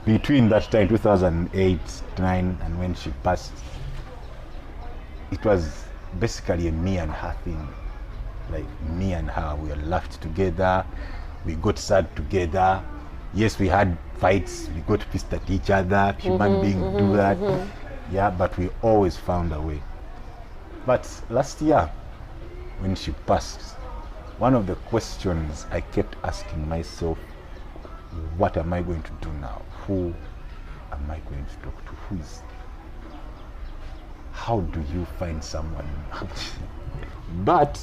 between that time, 2008, 9, and when she passed, it was basically a me and her thing. Like me and her, we laughed together, we got sad together. Yes, we had fights, we got pissed at each other, human beings do that. But we always found a way. But last year, when she passed, one of the questions I kept asking myself, what am I going to do now? Who am I going to talk to? How do you find someone? But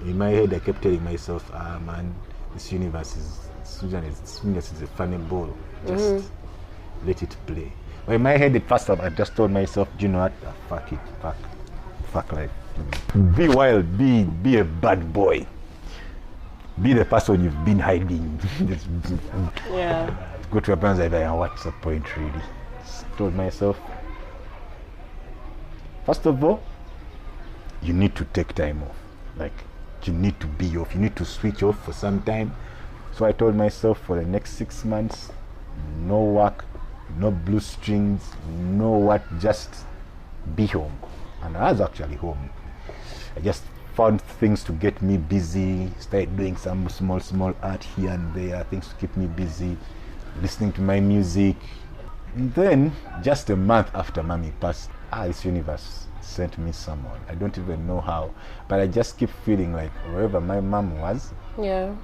in my head, I kept telling myself, man, this universe is a funny ball. Just let it play. But in my head, at first, I just told myself, do you know what? Fuck it. Fuck life. Be wild. Be a bad boy. Be the person you've been hiding. Go to a parents like, what's the point really? Just told myself, first of all, you need to take time off. Like, you need to be off. You need to switch off for some time. So I told myself for the next 6 months, no work, no blue strings, no what, just be home. And I was actually home. I just found things to get me busy, started doing some small art here and there, things to keep me busy, listening to my music. And then, just a month after Mommy passed, this universe sent me someone. I don't even know how, but I just keep feeling like wherever my mom was,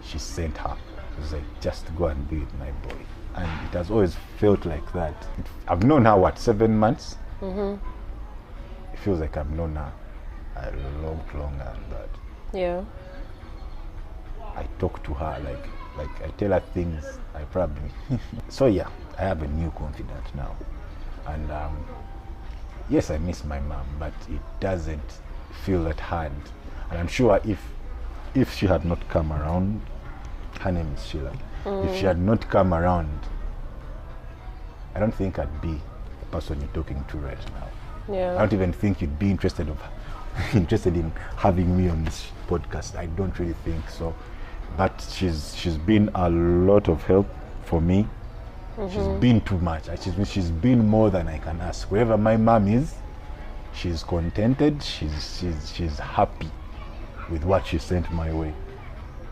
she sent her. It was like, just go and be with my boy. And it has always felt like that. I've known her, 7 months? It feels like I've known her a lot longer than that. I talk to her like I tell her things I probably so I have a new confidant now, and yes, I miss my mom, but it doesn't feel that hard. And I'm sure if she had not come around, her name is Sheila, if she had not come around, I don't think I'd be the person you're talking to right now. I don't even think you'd be interested in having me on this podcast. I don't really think so. But she's been a lot of help for me. She's been too much. She's been more than I can ask. Wherever my mom is, she's contented, she's happy with what she sent my way.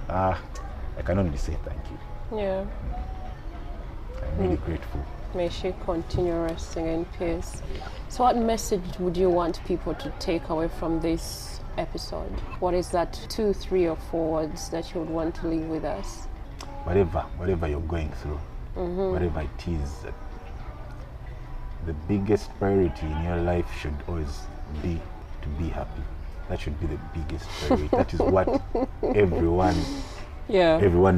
I can only say thank you. Yeah. I'm really grateful. May she continue resting in peace. So what message would you want people to take away from this episode? What is that 2, 3, or 4 words that you would want to leave with us? Whatever you're going through, whatever it is, the biggest priority in your life should always be to be happy. That should be the biggest priority. That is what everyone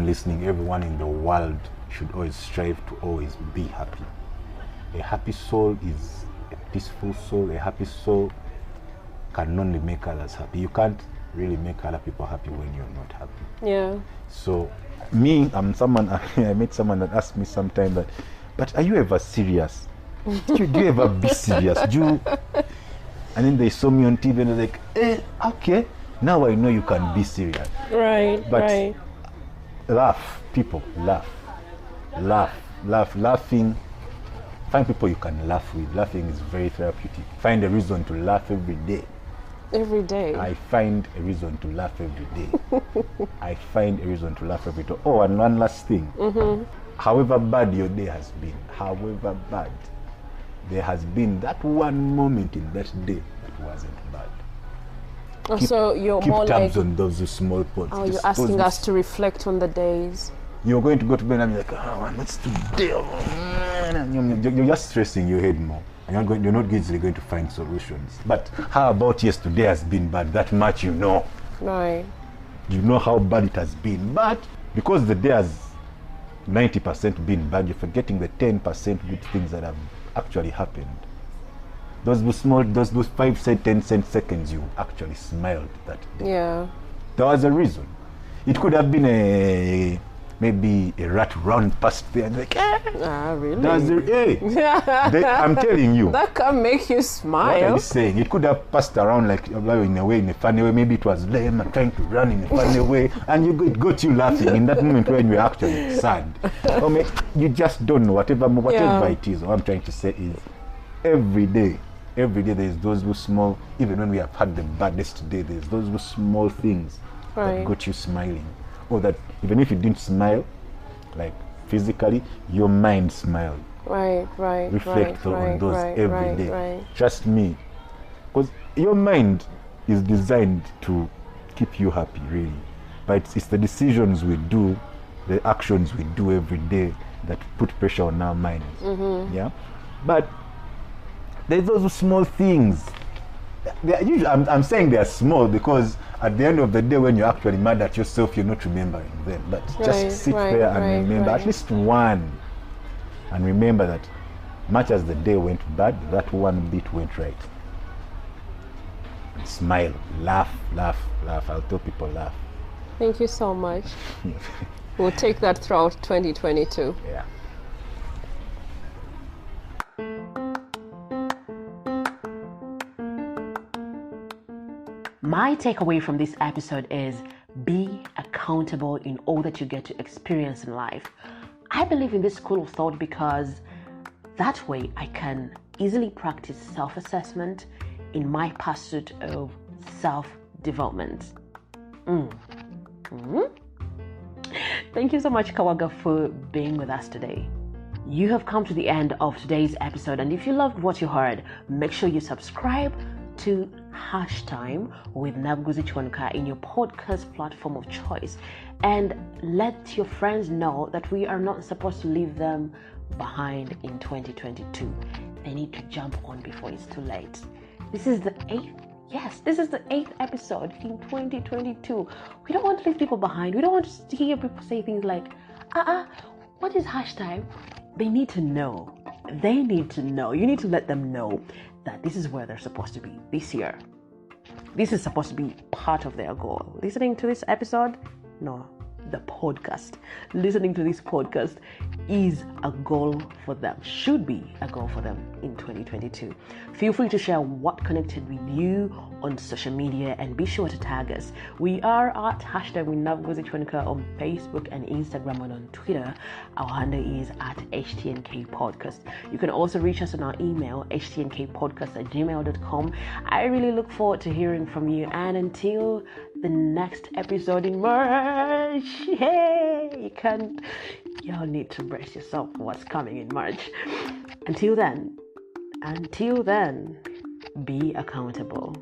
listening, everyone in the world should always strive to always be happy. A happy soul is a peaceful soul. A happy soul can only make others happy. You can't really make other people happy when you're not happy. Yeah. So me, I'm someone, I met someone that asked me sometime that, but are you ever serious? Do you ever be serious? And then they saw me on TV and they're like, okay, now I know you can be serious. Right, but right. Laugh, people, laughing. Find people you can laugh with. Laughing is very therapeutic. Find a reason to laugh every day. Every day. I find a reason to laugh every day. I find a reason to laugh every day. Oh, and one last thing. However bad your day has been, however bad, there has been that one moment in that day that wasn't bad. So you're keep more tabs like, on those small points. oh, you're asking us to reflect on the days. You're going to go to bed and be like, oh man, what's today? You're just stressing your head more. And you're not easily going to find solutions. But how about yesterday has been bad? That much you know. Right. You know how bad it has been. But because the day has 90% been bad, you're forgetting the 10% good things that have actually happened. Those 5 10 seconds you actually smiled that day. Yeah. There was a reason. It could have been maybe a rat run past there and like, really? I'm telling you. That can make you smile. What are you saying? It could have passed around like in a funny way. Maybe it was lame and trying to run in a funny way, and it got you laughing in that moment when you're actually sad. You just don't know. Whatever it is. What I'm trying to say is, every day there's those small. Even when we have had the baddest day, there's those small things that got you smiling. Or that even if you didn't smile, like physically, your mind smiled. Right. Reflect on those every day. Right. Trust me, because your mind is designed to keep you happy, really. But it's the decisions we do, the actions we do every day that put pressure on our minds. Yeah, but there's those small things. I'm saying they're small because at the end of the day, when you're actually mad at yourself, you're not remembering them. But just sit there and remember at least one. And remember that much as the day went bad, that one bit went right. Smile, laugh. I'll tell people laugh. Thank you so much. We'll take that throughout 2022. Yeah. My takeaway from this episode is be accountable in all that you get to experience in life. I believe in this school of thought because that way I can easily practice self-assessment in my pursuit of self-development. Thank you so much, Kawagga, for being with us today. You have come to the end of today's episode, and if you loved what you heard, make sure you subscribe to Hashtime with Nabguzi Chwanuka in your podcast platform of choice, and let your friends know that we are not supposed to leave them behind in 2022. They need to jump on before it's too late. This is the 8th episode in 2022. We don't want to leave people behind. We don't want to hear people say things like, what is Hashtime? They need to know. You need to let them know that this is where they're supposed to be this year. This is supposed to be part of their goal. Listening to this episode? No. the podcast, listening to this podcast is a goal for them, should be a goal for them in 2022. Feel free to share what connected with you on social media and be sure to tag us. We are at #WeNavigozichwanuka on Facebook and Instagram, and on Twitter our handle is at HTNK Podcast. You can also reach us on our email htnkpodcast@gmail.com. I really look forward to hearing from you, and until the next episode in March, hey, y'all need to brace yourself for what's coming in March. Until then, be accountable.